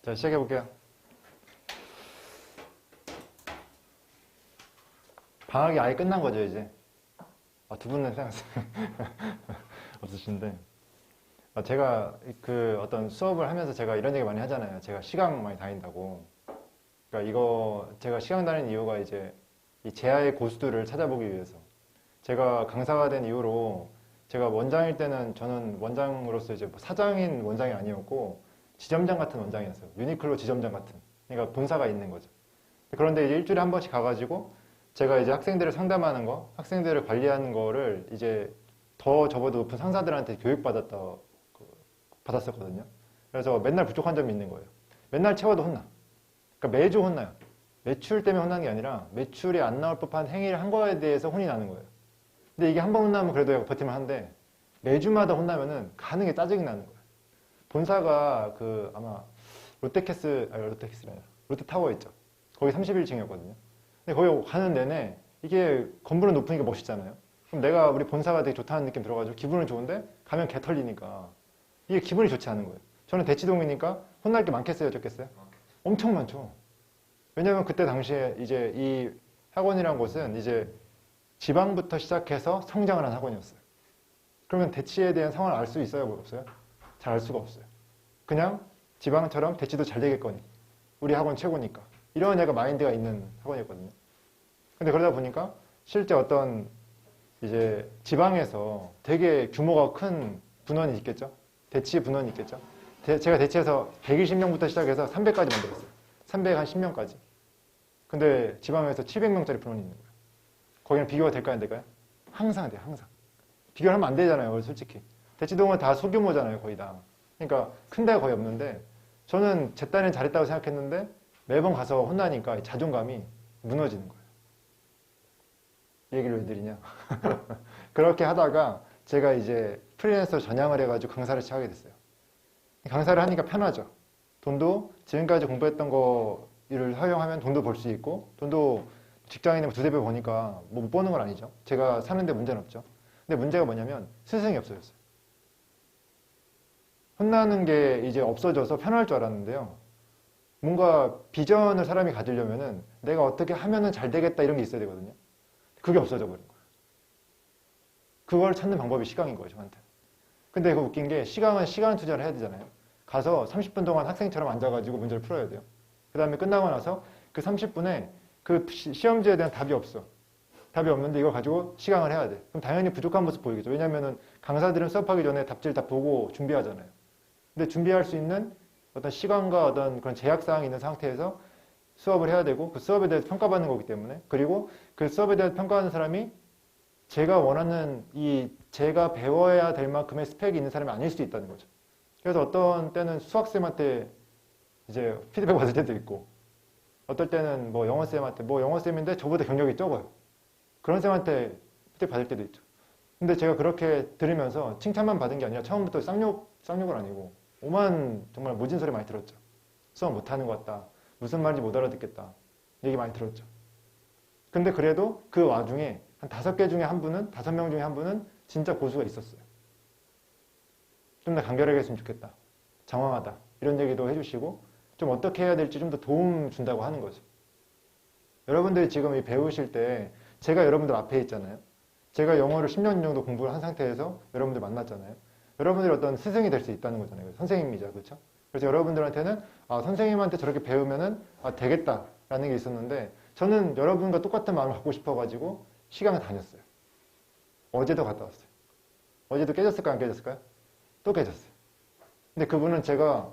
자, 시작해 볼게요. 방학이 아예 끝난 거죠, 이제. 두 분은 생각 없으신데. 제가 그 어떤 수업을 하면서 제가 이런 얘기 많이 하잖아요. 제가 시강 많이 다닌다고. 그러니까 이거 제가 시강 다니는 이유가 이제 이 제야의 고수들을 찾아보기 위해서. 제가 강사가 된 이후로 제가 원장일 때는 저는 원장으로서 이제 뭐 사장인 원장이 아니었고 지점장 같은 원장이었어요. 유니클로 지점장 같은. 그러니까 본사가 있는 거죠. 그런데 이제 일주일에 한 번씩 가가지고 제가 이제 학생들을 상담하는 거, 학생들을 관리하는 거를 이제 더 저보다 높은 상사들한테 받았었거든요. 그래서 맨날 부족한 점이 있는 거예요. 맨날 채워도 혼나. 그러니까 매주 혼나요. 매출 때문에 혼나는 게 아니라 매출이 안 나올 법한 행위를 한 거에 대해서 혼이 나는 거예요. 근데 이게 한 번 혼나면 그래도 버티면 한데 매주마다 혼나면은 가는 게 짜증이 나는 거예요. 본사가 아마 롯데캐슬이 아니라 롯데타워 있죠. 거기 31층이었거든요. 근데 거기 가는 내내 이게 건물은 높으니까 멋있잖아요. 그럼 내가 우리 본사가 되게 좋다는 느낌 들어가지고 기분은 좋은데 가면 개 털리니까 이게 기분이 좋지 않은 거예요. 저는 대치동이니까 혼날 게 많겠어요, 적겠어요? 엄청 많죠. 왜냐면 그때 당시에 이제 이 학원이란 곳은 이제 지방부터 시작해서 성장을 한 학원이었어요. 그러면 대치에 대한 상황을 알 수 있어요, 없어요? 잘 알 수가 없어요. 그냥 지방처럼 대치도 잘 되겠거니. 우리 학원 최고니까. 이런 애가 마인드가 있는 학원이었거든요. 근데 그러다 보니까 실제 어떤 이제 지방에서 되게 규모가 큰 분원이 있겠죠? 대치 분원이 있겠죠? 제가 대치에서 120명부터 시작해서 300까지 만들었어요. 310명까지. 근데 지방에서 700명짜리 분원이 있는 거예요. 거기는 비교가 될까요, 안 될까요? 항상 돼요, 항상. 비교를 하면 안 되잖아요, 솔직히. 대치동은 다 소규모잖아요, 거의 다. 그러니까 큰 데가 거의 없는데 저는 제 딴엔 잘했다고 생각했는데 매번 가서 혼나니까 자존감이 무너지는 거예요. 이 얘기를 왜 드리냐? 그렇게 하다가 제가 이제 프리랜서 전향을 해가지고 강사를 시작하게 됐어요. 강사를 하니까 편하죠. 돈도 지금까지 공부했던 거를 활용하면 돈도 벌 수 있고 돈도 직장인이 두세 배 버니까 뭐 못 버는 건 아니죠. 제가 사는데 문제는 없죠. 근데 문제가 뭐냐면 스승이 없어졌어요. 혼나는 게 이제 없어져서 편할 줄 알았는데요. 뭔가 비전을 사람이 가지려면은 내가 어떻게 하면은 잘 되겠다 이런 게 있어야 되거든요. 그게 없어져 버린 거예요. 그걸 찾는 방법이 시강인 거예요, 저한테. 근데 그 웃긴 게 시강은 시간 투자를 해야 되잖아요. 가서 30분 동안 학생처럼 앉아가지고 문제를 풀어야 돼요. 그 다음에 끝나고 나서 그 30분에 그 시험지에 대한 답이 없어. 답이 없는데 이걸 가지고 시강을 해야 돼. 그럼 당연히 부족한 모습 보이겠죠. 왜냐면은 강사들은 수업하기 전에 답지를 다 보고 준비하잖아요. 근데 준비할 수 있는 어떤 시간과 어떤 그런 제약사항이 있는 상태에서 수업을 해야 되고 그 수업에 대해서 평가받는 거기 때문에 그리고 그 수업에 대해서 평가하는 사람이 제가 원하는 제가 배워야 될 만큼의 스펙이 있는 사람이 아닐 수도 있다는 거죠. 그래서 어떤 때는 수학쌤한테 이제 피드백 받을 때도 있고 어떨 때는 뭐 영어쌤한테 뭐 영어쌤인데 저보다 경력이 적어요. 그런 쌤한테 피드백 받을 때도 있죠. 근데 제가 그렇게 들으면서 칭찬만 받은 게 아니라 처음부터 쌍욕은 아니고 오만 정말 모진 소리 많이 들었죠. 수업 못하는 것 같다. 무슨 말인지 못 알아듣겠다. 얘기 많이 들었죠. 근데 그래도 그 와중에 한 5개 중에 한 분은 5명 중에 한 분은 진짜 고수가 있었어요. 좀 더 간결하게 했으면 좋겠다. 장황하다. 이런 얘기도 해주시고 좀 어떻게 해야 될지 좀 더 도움 준다고 하는 거죠. 여러분들이 지금 배우실 때 제가 여러분들 앞에 있잖아요. 제가 영어를 10년 정도 공부를 한 상태에서 여러분들 만났잖아요. 여러분들이 어떤 스승이 될 수 있다는 거잖아요. 선생님이죠. 그렇죠? 그래서 여러분들한테는 선생님한테 저렇게 배우면은 되겠다라는 게 있었는데 저는 여러분과 똑같은 마음을 갖고 싶어가지고 시강을 다녔어요. 어제도 갔다 왔어요. 어제도 깨졌을까요? 안 깨졌을까요? 또 깨졌어요. 근데 그분은 제가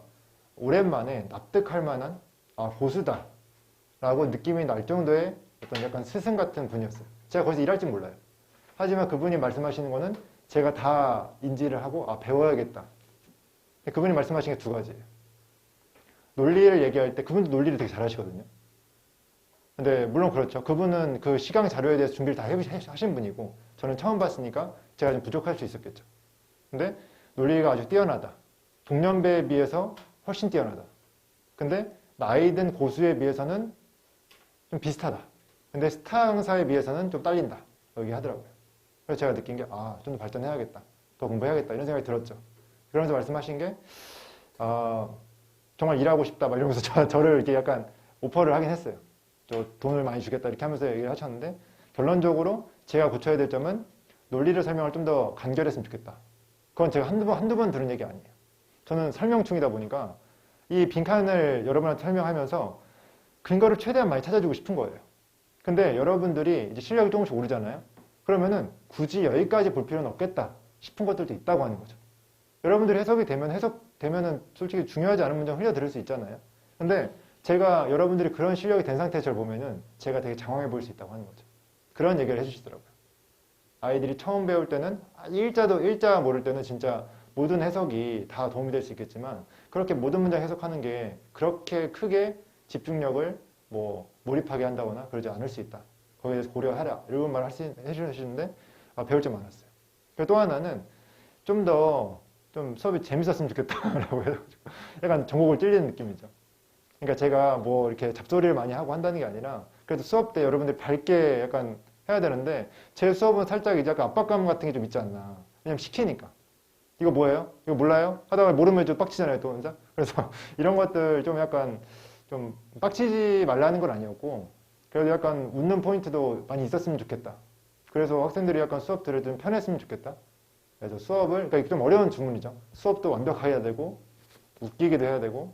오랜만에 납득할 만한 고수다 라고 느낌이 날 정도의 어떤 약간 스승 같은 분이었어요. 제가 거기서 일할 줄 몰라요. 하지만 그분이 말씀하시는 거는 제가 다 인지를 하고 배워야겠다. 그분이 말씀하신 게 2가지예요. 논리를 얘기할 때 그분도 논리를 되게 잘하시거든요. 근데 물론 그렇죠. 그분은 그 시강 자료에 대해서 준비를 다 하신 분이고 저는 처음 봤으니까 제가 좀 부족할 수 있었겠죠. 근데 논리가 아주 뛰어나다. 동년배에 비해서 훨씬 뛰어나다. 근데 나이 든 고수에 비해서는 좀 비슷하다. 근데 스타 강사에 비해서는 좀 딸린다. 여기 하더라고요. 그래서 제가 느낀 게 좀 더 발전해야겠다. 더 공부해야겠다. 이런 생각이 들었죠. 그러면서 말씀하신 게 정말 일하고 싶다 막 이러면서 저를 이렇게 약간 오퍼를 하긴 했어요. 저 돈을 많이 주겠다 이렇게 하면서 얘기를 하셨는데 결론적으로 제가 고쳐야 될 점은 논리를 설명을 좀 더 간결했으면 좋겠다. 그건 제가 한두 번 들은 얘기 아니에요. 저는 설명충이다 보니까 이 빈칸을 여러분한테 설명하면서 근거를 최대한 많이 찾아주고 싶은 거예요. 근데 여러분들이 이제 실력이 조금씩 오르잖아요. 그러면은 굳이 여기까지 볼 필요는 없겠다 싶은 것들도 있다고 하는 거죠. 여러분들이 해석되면은 솔직히 중요하지 않은 문장 흘려들을 수 있잖아요. 근데 제가 여러분들이 그런 실력이 된 상태에서 저를 보면은 제가 되게 장황해 보일 수 있다고 하는 거죠. 그런 얘기를 해주시더라고요. 아이들이 처음 배울 때는 일자 모를 때는 진짜 모든 해석이 다 도움이 될 수 있겠지만 그렇게 모든 문장 해석하는 게 그렇게 크게 집중력을 뭐 몰입하게 한다거나 그러지 않을 수 있다. 거기에 대해서 고려하라. 이런 말을 해주시는데 배울 점 많았어요. 그리고 또 하나는 좀 수업이 재밌었으면 좋겠다라고 해가지고 약간 전곡을 찔리는 느낌이죠. 그러니까 제가 뭐 이렇게 잡소리를 많이 하고 한다는 게 아니라 그래도 수업 때 여러분들이 밝게 약간 해야 되는데 제 수업은 살짝 이제 약간 압박감 같은 게 좀 있지 않나. 왜냐면 시키니까. 이거 뭐예요? 이거 몰라요? 하다가 모르면 좀 빡치잖아요, 또 혼자. 그래서 이런 것들 좀 약간 좀 빡치지 말라는 건 아니었고 그래도 약간 웃는 포인트도 많이 있었으면 좋겠다. 그래서 학생들이 약간 수업 들을 때 좀 편했으면 좋겠다. 그래서 수업을, 그러니까 좀 어려운 주문이죠. 수업도 완벽하게 해야 되고 웃기기도 해야 되고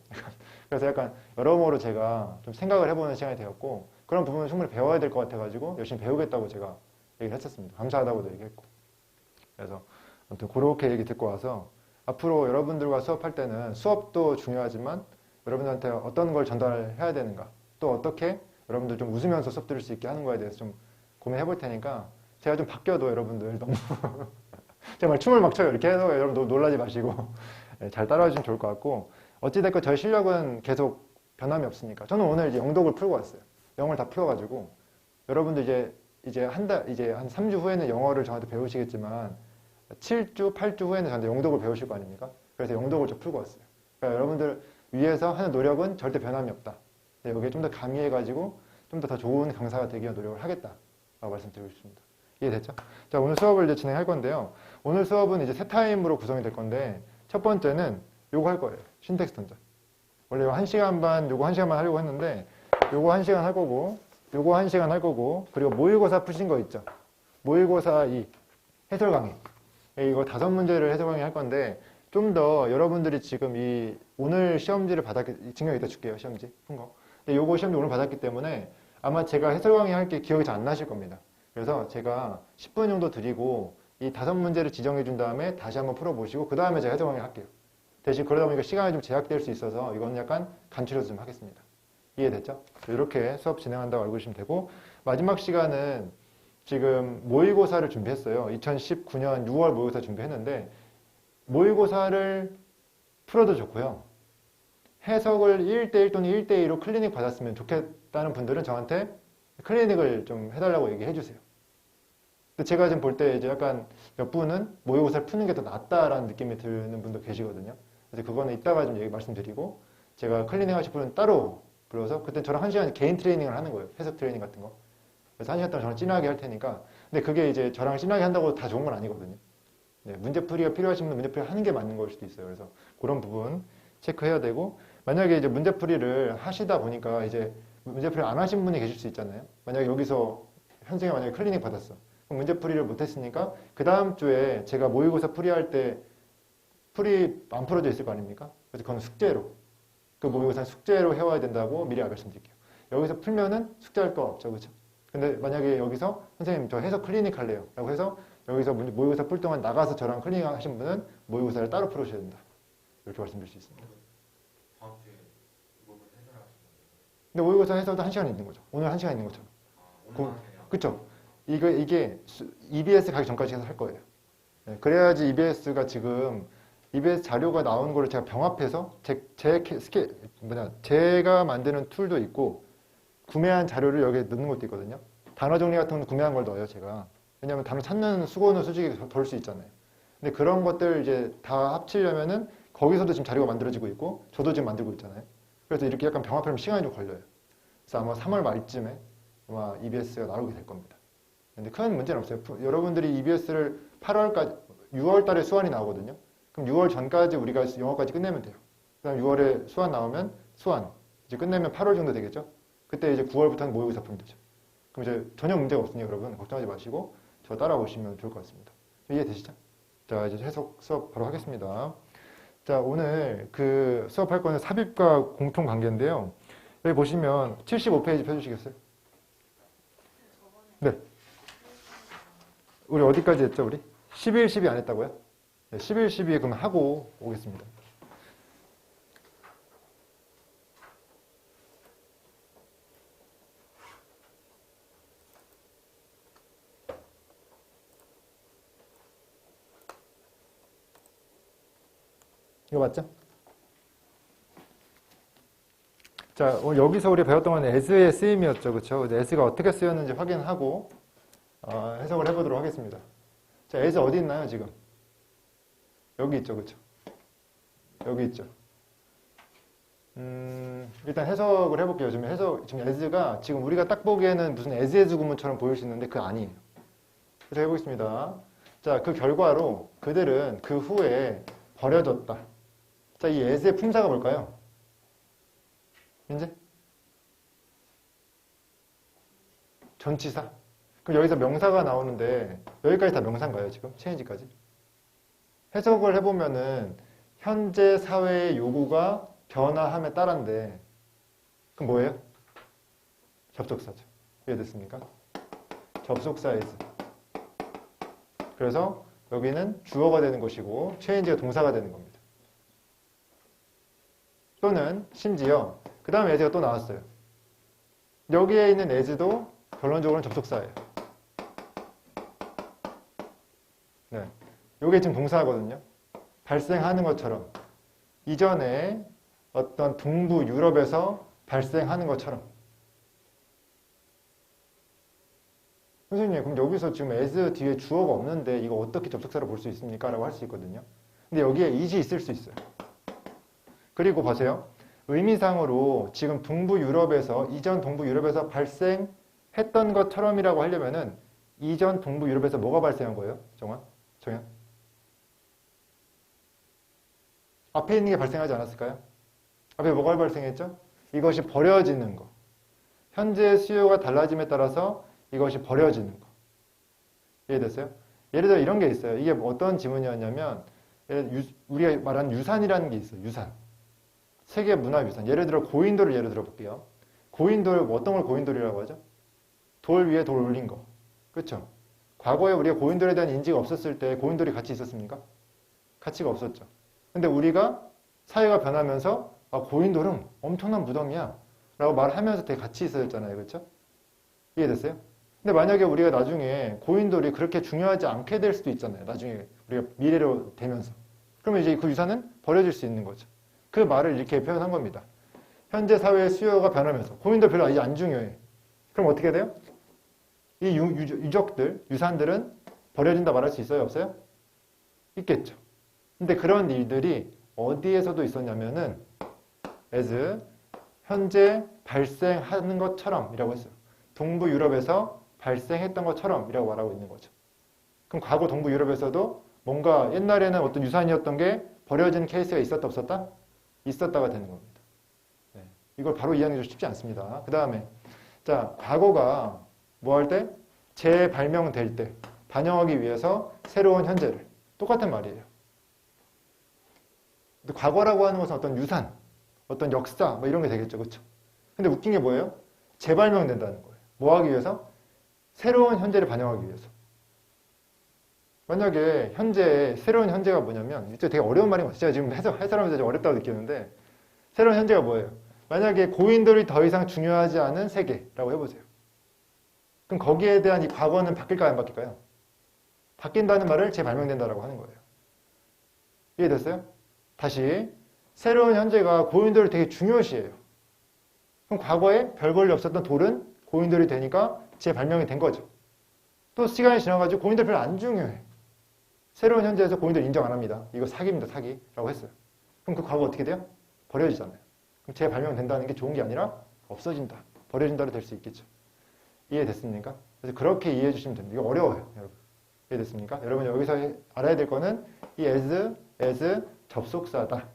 그래서 약간 여러모로 제가 좀 생각을 해보는 시간이 되었고 그런 부분을 충분히 배워야 될 것 같아가지고 열심히 배우겠다고 제가 얘기를 했었습니다. 감사하다고도 얘기했고 그래서 아무튼 그렇게 얘기 듣고 와서 앞으로 여러분들과 수업할 때는 수업도 중요하지만 여러분들한테 어떤 걸 전달해야 되는가 또 어떻게 여러분들 좀 웃으면서 수업 들을 수 있게 하는 거에 대해서 좀 고민해 볼 테니까 제가 좀 바뀌어도 여러분들 너무 정말 춤을 막 춰요. 이렇게 해서 여러분 놀라지 마시고 잘 따라와 주시면 좋을 것 같고 어찌됐건 저희 실력은 계속 변함이 없으니까 저는 오늘 이제 영독을 풀고 왔어요. 영어를 다 풀어가지고 여러분들 이제 한 3주 후에는 영어를 저한테 배우시겠지만 7주, 8주 후에는 저한테 영독을 배우실 거 아닙니까? 그래서 영독을 좀 풀고 왔어요. 그러니까 여러분들 위해서 하는 노력은 절대 변함이 없다. 여기에 좀 더 가미해가지고 좀 더 좋은 강사가 되기 위한 노력을 하겠다라고 말씀드리고 싶습니다. 이해됐죠? 자, 오늘 수업을 이제 진행할 건데요. 오늘 수업은 이제 세 타임으로 구성이 될 건데 첫 번째는 요거 할 거예요. 신텍스 던전. 원래 요거 1시간 반, 요거 1시간만 하려고 했는데 요거 1시간 할 거고 요거 1시간 할 거고 그리고 모의고사 푸신 거 있죠? 모의고사 이 해설 강의. 이거 5문제를 해설 강의 할 건데 좀 더 여러분들이 지금 이 오늘 시험지를 받았기 증명 이따 줄게요. 시험지 푼 거. 근데 요거 시험지 오늘 받았기 때문에 아마 제가 해설 강의 할 게 기억이 잘 안 나실 겁니다. 그래서 제가 10분 정도 드리고 이 5문제를 지정해 준 다음에 다시 한번 풀어보시고 그 다음에 제가 해설 강의 할게요. 대신 그러다 보니까 시간이 좀 제약될 수 있어서 이건 약간 간추려서 좀 하겠습니다. 이해됐죠? 이렇게 수업 진행한다고 알고 계시면 되고 마지막 시간은 지금 모의고사를 준비했어요. 2019년 6월 모의고사 준비했는데 모의고사를 풀어도 좋고요. 해석을 1대1 또는 1대2로 클리닉 받았으면 좋겠다는 분들은 저한테 클리닉을 좀 해달라고 얘기해 주세요. 근데 제가 지금 볼 때 이제 약간 몇 분은 모의고사를 푸는 게 더 낫다라는 느낌이 드는 분도 계시거든요. 그래서 그거는 이따가 좀 말씀드리고 제가 클리닉 하실 분은 따로 불러서 그때 저랑 1시간 개인 트레이닝을 하는 거예요. 해석 트레이닝 같은 거. 그래서 1시간 동안 저랑 진하게 할 테니까 근데 그게 이제 저랑 진하게 한다고 다 좋은 건 아니거든요. 네, 문제풀이가 필요하신 분은 문제풀이 하는 게 맞는 걸 수도 있어요. 그래서 그런 부분 체크해야 되고 만약에 이제 문제풀이를 하시다 보니까 이제 문제풀이 안 하신 분이 계실 수 있잖아요. 만약에 여기서 현생에 만약에 클리닉 받았어. 그럼 문제풀이를 못했으니까 그 다음 주에 제가 모의고사 풀이할 때 풀이 안 풀어져 있을 거 아닙니까? 그래서 그건 숙제로 그 모의고사 숙제로 해와야 된다고 미리 말씀드릴게요. 여기서 풀면은 숙제할 거 없죠, 그렇죠? 근데 만약에 여기서 선생님 저 해석 클리닉 할래요 라고 해서 여기서 모의고사 풀 동안 나가서 저랑 클리닉 하신 분은 모의고사를 따로 풀으셔야 된다. 이렇게 말씀드릴 수 있습니다. 다음 주에 모의고사 해설하시는 거예요? 근데 모의고사 해설도 1시간 있는 거죠. 오늘 1시간 있는 것처럼. 오늘 하세요? 그쵸? 이게 EBS 가기 전까지 해서 할 거예요. 네, 그래야지 EBS가 지금 EBS 자료가 나오는 거를 제가 병합해서 제가 만드는 툴도 있고 구매한 자료를 여기에 넣는 것도 있거든요. 단어 정리 같은 건 구매한 걸 넣어요, 제가. 왜냐면 단어 찾는 수고는 솔직히 덜 수 있잖아요. 근데 그런 것들 이제 다 합치려면은 거기서도 지금 자료가 만들어지고 있고 저도 지금 만들고 있잖아요. 그래서 이렇게 약간 병합하면 시간이 좀 걸려요. 그래서 아마 3월 말쯤에 아마 EBS가 나오게 될 겁니다. 근데 큰 문제는 없어요. 여러분들이 EBS를 8월까지, 6월 달에 수완이 나오거든요. 그럼 6월 전까지 우리가 영어까지 끝내면 돼요. 그다음 6월에 수완 나오면 수완. 이제 끝내면 8월 정도 되겠죠? 그때 이제 9월부터는 모의고사 작품이 되죠. 그럼 이제 전혀 문제가 없으니 여러분 걱정하지 마시고 저 따라오시면 좋을 것 같습니다. 이해되시죠? 자, 이제 해석 수업 바로 하겠습니다. 자, 오늘 그 수업할 거는 삽입과 공통 관계인데요. 여기 보시면 75페이지 펴주시겠어요? 네. 우리 어디까지 했죠, 우리? 11, 12 안 했다고요? 네, 11, 12 그럼 하고 오겠습니다. 이거 맞죠? 자, 오늘 여기서 우리 배웠던 건 as의 쓰임이었죠. 그쵸? as가 어떻게 쓰였는지 확인하고 해석을 해보도록 하겠습니다. 자, as 어디 있나요, 지금? 여기 있죠. 그쵸? 여기 있죠. 일단 해석을 해볼게요. 지금 as가 지금 우리가 딱 보기에는 무슨 as 구문처럼 보일 수 있는데 그거 아니에요. 그래서 해보겠습니다. 자, 그 결과로 그들은 그 후에 버려졌다. 자, 이 as의 품사가 뭘까요? 이제 전치사. 그럼 여기서 명사가 나오는데 여기까지 다 명사인가요, 지금? change까지? 해석을 해보면은 현재 사회의 요구가 변화함에 따른데 그럼 뭐예요? 접속사죠. 이해됐습니까? 접속사 is. 그래서 여기는 주어가 되는 것이고 change가 동사가 되는 겁니다. 또는 심지어 그 다음에 as가 또 나왔어요. 여기에 있는 as도 결론적으로는 접속사예요. 네, 이게 지금 동사거든요. 발생하는 것처럼 이전에 어떤 동부 유럽에서 발생하는 것처럼. 선생님, 그럼 여기서 지금 as 뒤에 주어가 없는데 이거 어떻게 접속사로 볼 수 있습니까? 라고 할 수 있거든요. 근데 여기에 is이 있을 수 있어요. 그리고 보세요. 의미상으로 지금 동부 유럽에서, 이전 동부 유럽에서 발생했던 것처럼이라고 하려면은 이전 동부 유럽에서 뭐가 발생한 거예요? 정현? 앞에 있는 게 발생하지 않았을까요? 앞에 뭐가 발생했죠? 이것이 버려지는 거. 현재 수요가 달라짐에 따라서 이것이 버려지는 거. 이해됐어요? 예를 들어 이런 게 있어요. 이게 어떤 지문이었냐면 우리가 말하는 유산이라는 게 있어요. 유산. 세계 문화 유산. 예를 들어 고인돌을 예를 들어 볼게요. 고인돌, 어떤 걸 고인돌이라고 하죠? 돌 위에 돌 올린 거. 그렇죠? 과거에 우리가 고인돌에 대한 인지가 없었을 때 고인돌이 같이 있었습니까? 가치가 없었죠. 근데 우리가 사회가 변하면서 고인돌은 엄청난 무덤이야 라고 말하면서 되게 같이 있어졌잖아요. 그렇죠? 이해됐어요? 근데 만약에 우리가 나중에 고인돌이 그렇게 중요하지 않게 될 수도 있잖아요. 나중에 우리가 미래로 되면서. 그러면 이제 그 유산은 버려질 수 있는 거죠. 그 말을 이렇게 표현한 겁니다. 현재 사회의 수요가 변하면서 고인돌 별로 이제 안 중요해. 그럼 어떻게 돼요? 이 유적들, 유산들은 버려진다 말할 수 있어요? 없어요? 있겠죠. 근데 그런 일들이 어디에서도 있었냐면은 as 현재 발생하는 것처럼 이라고 했어요. 동부 유럽에서 발생했던 것처럼 이라고 말하고 있는 거죠. 그럼 과거 동부 유럽에서도 뭔가 옛날에는 어떤 유산이었던 게 버려진 케이스가 있었다 없었다? 있었다가 되는 겁니다. 네. 이걸 바로 이해하기 좀 쉽지 않습니다. 그 다음에 자, 과거가 뭐 할 때? 재발명될 때 반영하기 위해서 새로운 현재를. 똑같은 말이에요. 근데 과거라고 하는 것은 어떤 유산, 어떤 역사 뭐 이런 게 되겠죠. 그렇죠? 근데 웃긴 게 뭐예요? 재발명된다는 거예요. 뭐 하기 위해서? 새로운 현재를 반영하기 위해서. 만약에 현재, 새로운 현재가 뭐냐면, 진짜 되게 어려운 말인 것 같아요. 제가 지금 해설하면서 좀 어렵다고 느끼는데, 새로운 현재가 뭐예요? 만약에 고인돌이 더 이상 중요하지 않은 세계라고 해보세요. 그럼 거기에 대한 이 과거는 바뀔까요? 안 바뀔까요? 바뀐다는 말을 재발명된다라고 하는 거예요. 이해됐어요? 다시, 새로운 현재가 고인돌을 되게 중요시해요. 그럼 과거에 별 볼일 없었던 돌은 고인돌이 되니까 재발명이 된 거죠. 또 시간이 지나가지고 고인돌 별로 안 중요해. 새로운 현재에서 고인돌 인정 안 합니다. 이거 사기입니다, 사기. 라고 했어요. 그럼 그 과거 어떻게 돼요? 버려지잖아요. 그럼 재발명된다는 게 좋은 게 아니라 없어진다. 버려진다로 될 수 있겠죠. 이해됐습니까? 그래서 그렇게 이해해 주시면 됩니다. 이거 어려워요, 여러분. 이해됐습니까? 여러분 여기서 알아야 될 거는 이 as 접속사다.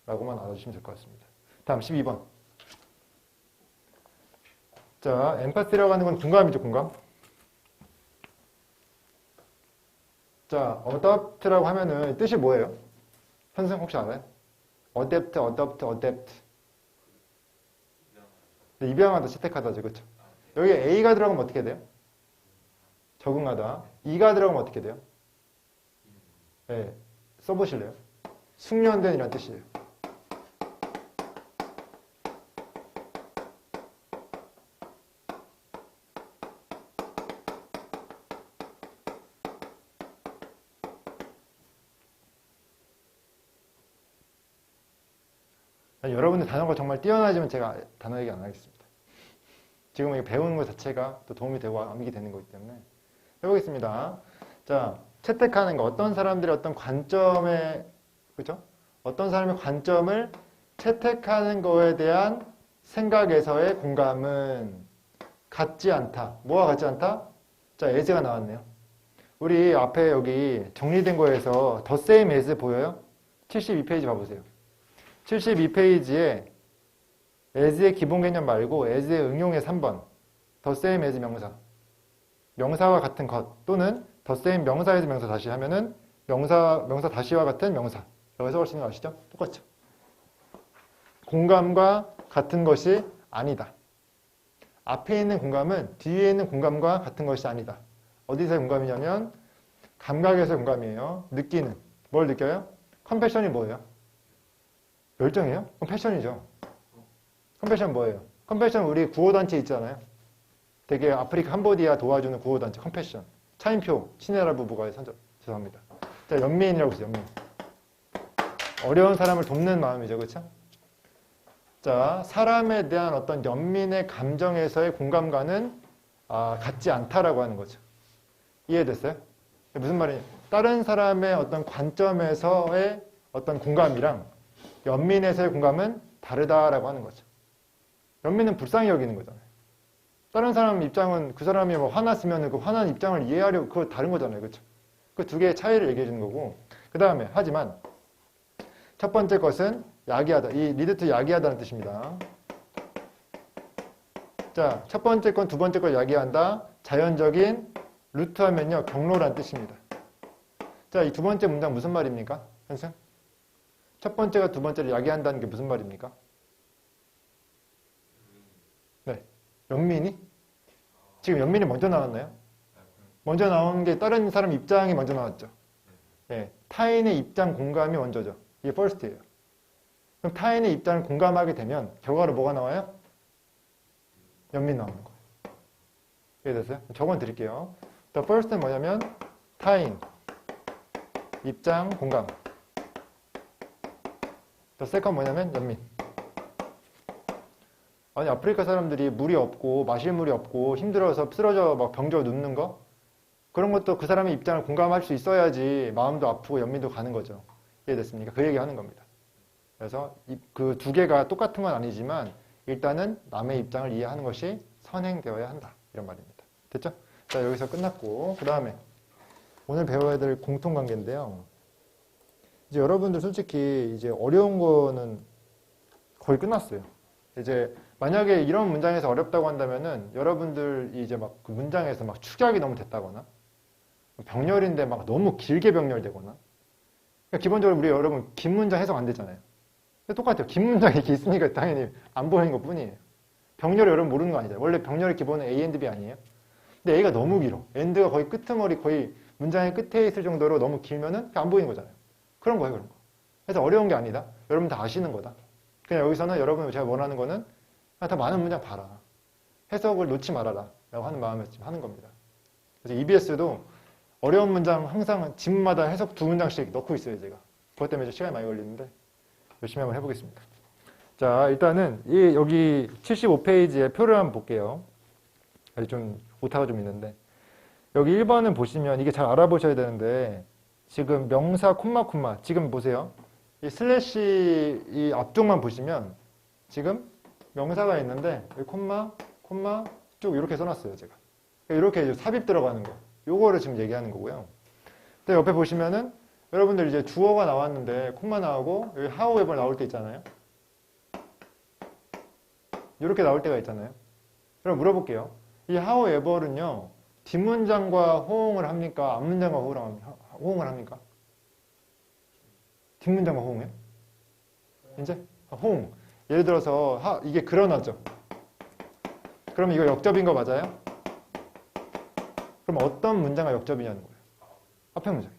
라고만 알아주시면 될 것 같습니다. 다음 12번. 자, 엠파시라고 하는 건 공감이죠, 공감. 자, 어댑트라고 하면은 뜻이 뭐예요? 현승 혹시 알아요? 어댑트, 입양하다, 채택하다죠, 그렇죠? 여기 A가 들어가면 어떻게 돼요? 적응하다. E가 들어가면 어떻게 돼요? 네, 써보실래요? 숙련된 이란 뜻이에요. 여러분들 단어가 정말 뛰어나지만 제가 단어 얘기 안 하겠습니다. 지금 이거 배우는 것 자체가 또 도움이 되고 암기 되는 거기 때문에 해보겠습니다. 자, 채택하는 거. 어떤 사람들의 어떤 관점에, 그죠? 어떤 사람의 관점을 채택하는 거에 대한 생각에서의 공감은 같지 않다. 뭐가 같지 않다? 자, as가 나왔네요. 우리 앞에 여기 정리된 거에서 the same as 보여요? 72페이지 봐보세요. 72페이지에 as의 기본 개념 말고 as의 응용의 3번 the same as 명사 명사와 같은 것 또는 the same 명사에서 명사 다시 하면은 명사 다시와 같은 명사 여기서 볼 수 있는 거 아시죠? 똑같죠? 공감과 같은 것이 아니다. 앞에 있는 공감은 뒤에 있는 공감과 같은 것이 아니다. 어디서의 공감이냐면 감각에서의 공감이에요. 느끼는 뭘 느껴요? 컴패션이 뭐예요? 열정이에요? 그럼 패션이죠. 컴패션 뭐예요? 컴패션 우리 구호단체 있잖아요. 되게 아프리카 캄보디아 도와주는 구호단체 컴패션. 차인표 친애라 부부가 죄송합니다. 자, 연민이라고 있어요. 연민. 어려운 사람을 돕는 마음이죠. 그렇죠? 자, 사람에 대한 어떤 연민의 감정에서의 공감과는 같지 않다라고 하는 거죠. 이해됐어요? 무슨 말이냐? 다른 사람의 어떤 관점에서의 어떤 공감이랑 연민에서의 공감은 다르다라고 하는 거죠. 연민은 불쌍히 여기는 거잖아요. 다른 사람 입장은 그 사람이 뭐 화났으면 그 화난 입장을 이해하려고 그거 다른 거잖아요. 그렇죠? 그 두 개의 차이를 얘기해 주는 거고 그 다음에 하지만 첫 번째 것은 야기하다. 이 리드트 야기하다는 뜻입니다. 자, 첫 번째 건, 두 번째 걸 야기한다. 자연적인 루트 하면요. 경로란 뜻입니다. 자, 이 두 번째 문장 무슨 말입니까? 현승? 첫 번째가 두 번째를 야기한다는 게 무슨 말입니까? 네. 연민이? 지금 연민이 먼저 나왔나요? 먼저 나온 게 다른 사람 입장이 먼저 나왔죠. 네. 타인의 입장 공감이 먼저죠. 이게 first예요. 그럼 타인의 입장을 공감하게 되면 결과로 뭐가 나와요? 연민 나오는 거예요. 이해됐어요? 적어 드릴게요. The first는 뭐냐면 타인, 입장, 공감. The second 뭐냐면 연민. 아니 아프리카 사람들이 물이 없고 마실 물이 없고 힘들어서 쓰러져 막 병져 눕는 거 그런 것도 그 사람의 입장을 공감할 수 있어야지 마음도 아프고 연민도 가는 거죠. 이해됐습니까? 그 얘기 하는 겁니다. 그래서 그 두 개가 똑같은 건 아니지만 일단은 남의 입장을 이해하는 것이 선행되어야 한다. 이런 말입니다. 됐죠? 자, 여기서 끝났고 그 다음에 오늘 배워야 될 공통관계인데요. 이제 여러분들 솔직히 이제 어려운 거는 거의 끝났어요. 이제 만약에 이런 문장에서 어렵다고 한다면은 여러분들 이제 막 그 문장에서 막 축약이 너무 됐다거나 병렬인데 막 너무 길게 병렬되거나 그러니까 기본적으로 우리 여러분 긴 문장 해석 안 되잖아요. 똑같아요. 긴 문장이 이렇게 있으니까 당연히 안 보이는 것 뿐이에요. 병렬이 여러분 모르는 거 아니잖아요. 원래 병렬의 기본은 A and B 아니에요? 근데 A가 너무 길어. AND가 거의 끄트머리 거의 문장의 끝에 있을 정도로 너무 길면은 안 보이는 거잖아요. 그런 거예요. 그런 거. 그래서 어려운 게 아니다. 여러분 다 아시는 거다. 그냥 여기서는 여러분 제가 원하는 거는 그냥 더 많은 문장 봐라. 해석을 놓지 말아라. 라고 하는 마음에서 지금 하는 겁니다. 그래서 EBS도 어려운 문장 항상 집마다 해석 두 문장씩 넣고 있어요. 제가. 그것 때문에 시간이 많이 걸리는데 열심히 한번 해보겠습니다. 자, 일단은 여기 75페이지에 표를 한번 볼게요. 좀 오타가 좀 있는데 여기 1번을 보시면 이게 잘 알아보셔야 되는데 지금 명사 콤마 지금 보세요. 이 슬래시 이 앞쪽만 보시면 지금 명사가 있는데 여기 콤마 쭉 이렇게 써놨어요. 제가 이렇게 삽입 들어가는 거 요거를 지금 얘기하는 거고요. 또 옆에 보시면은 여러분들 이제 주어가 나왔는데 콤마 나오고 여기 however 나올 때 있잖아요. 이렇게 나올 때가 있잖아요. 그럼 물어볼게요. 이 however는요, 뒷문장과 호응을 합니까? 앞문장과 호응을 합니까? 뒷문장과 호응해요? 이제? 호응. 예를 들어서 이게 그러나죠. 그럼 이거 역접인 거 맞아요? 그럼 어떤 문장과 역접이냐는 거예요. 앞에 문장.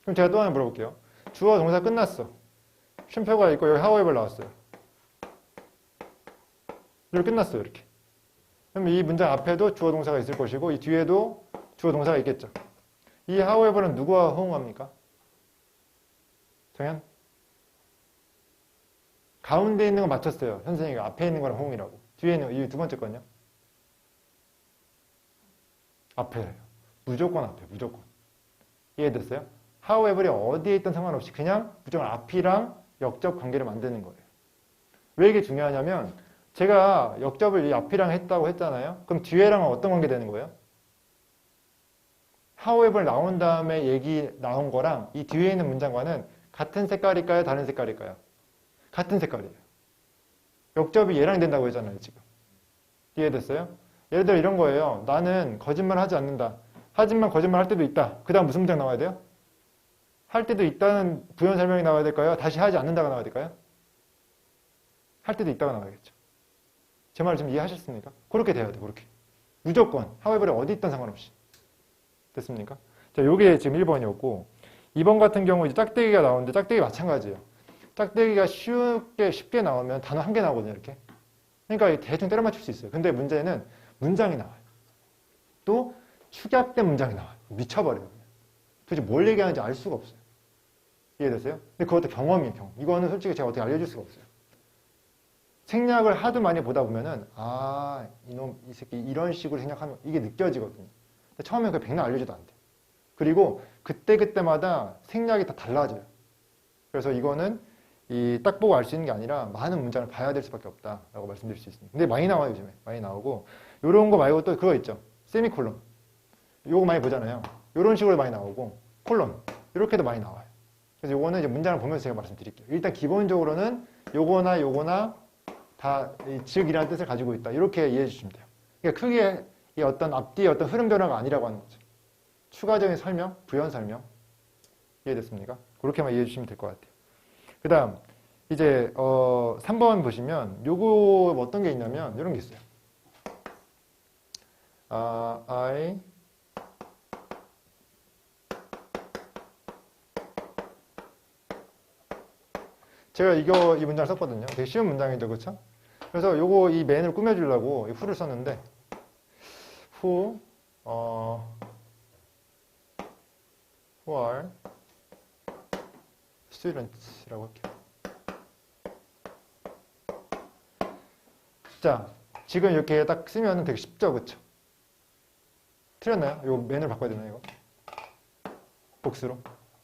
그럼 제가 또 하나 물어볼게요. 주어 동사 끝났어. 쉼표가 있고 여기 however 나왔어요. 이렇게 끝났어요. 이렇게. 그럼 이 문장 앞에도 주어 동사가 있을 것이고 이 뒤에도 주어 동사가 있겠죠. 이 however는 누구와 호응합니까? 정현? 가운데 있는 거 맞췄어요. 선생님이 앞에 있는 거랑 호응이라고. 뒤에 있는 이 두 번째 건요? 앞에예요. 무조건 앞에, 무조건. 이해됐어요? however이 어디에 있든 상관없이 그냥 무조건 앞이랑 역접 관계를 만드는 거예요. 왜 이게 중요하냐면 제가 역접을 이 앞이랑 했다고 했잖아요. 그럼 뒤에랑은 어떤 관계 되는 거예요? however 나온 다음에 얘기 나온 거랑 이 뒤에 있는 문장과는 같은 색깔일까요? 다른 색깔일까요? 같은 색깔이에요. 역접이 얘랑 된다고 했잖아요, 지금. 이해됐어요? 예를 들어 이런 거예요. 나는 거짓말 하지 않는다. 하지만 거짓말 할 때도 있다. 그 다음 무슨 문장 나와야 돼요? 할 때도 있다는 부연 설명이 나와야 될까요? 다시 하지 않는다가 나와야 될까요? 할 때도 있다가 나와야겠죠. 제 말 좀 이해하셨습니까? 그렇게 돼야 돼, 그렇게. 무조건. however이 어디 있든 상관없이. 됐습니까? 자, 요게 지금 1번이었고, 2번 같은 경우 이제 짝대기가 나오는데 짝대기 마찬가지예요. 짝대기가 쉽게 나오면 단어 한 개 나오거든요, 이렇게. 그러니까 대충 때려 맞출 수 있어요. 근데 문제는 문장이 나와요. 또 축약된 문장이 나와요. 미쳐버려요. 도대체 뭘 얘기하는지 알 수가 없어요. 이해됐어요? 근데 그것도 경험이에요, 경험. 이거는 솔직히 제가 어떻게 알려줄 수가 없어요. 생략을 하도 많이 보다 보면은, 아, 이놈, 이 새끼 이런 식으로 생략하면 이게 느껴지거든요. 근데 처음에 그 백날 알려줘도 안 돼요. 그리고 그때그때마다 생략이 다 달라져요. 그래서 이거는 딱 보고 알 수 있는 게 아니라 많은 문장을 봐야 될 수밖에 없다라고 말씀드릴 수 있습니다. 근데 많이 나와요, 요즘에. 많이 나오고. 요런 거 말고 또 그거 있죠. 세미콜론. 요거 많이 보잖아요. 요런 식으로 많이 나오고, 콜론. 이렇게도 많이 나와요. 그래서 요거는 이제 문장을 보면서 제가 말씀드릴게요. 일단 기본적으로는 요거나 다 즉이라는 뜻을 가지고 있다. 이렇게 이해해 주시면 돼요. 그러니까 크게 이 어떤 앞뒤의 어떤 흐름 변화가 아니라고 하는 거죠. 추가적인 설명, 부연 설명. 이해됐습니까? 그렇게만 이해해 주시면 될 것 같아요. 그 다음, 이제, 3번 보시면, 요거 어떤 게 있냐면, 이런 게 있어요. 제가 이 문장을 썼거든요. 되게 쉬운 문장이죠, 그렇죠? 그래서 요거 이 맨을 꾸며주려고 이 who를 썼는데, who are students라고 할게요. 자, 지금 이렇게 딱 쓰면 되게 쉽죠, 그쵸? 틀렸나요? 이거 맨을 바꿔야 되나요, 이거? 복수로.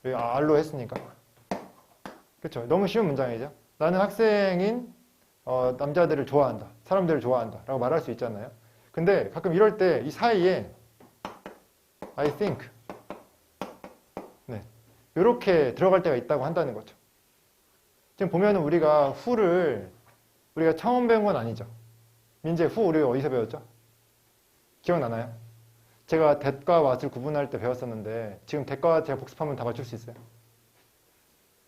여기 R로 했으니까. 그쵸? 너무 쉬운 문장이죠? 나는 학생인 남자들을 좋아한다. 사람들을 좋아한다. 라고 말할 수 있잖아요. 근데 가끔 이럴 때 이 사이에 I think 네, 이렇게 들어갈 때가 있다고 한다는 거죠. 지금 보면은 우리가 who를 우리가 처음 배운 건 아니죠. 민재 who 우리가 어디서 배웠죠? 기억나나요? 제가 that과 what을 구분할 때 배웠었는데 지금 that과 제가 복습하면 다 맞출 수 있어요?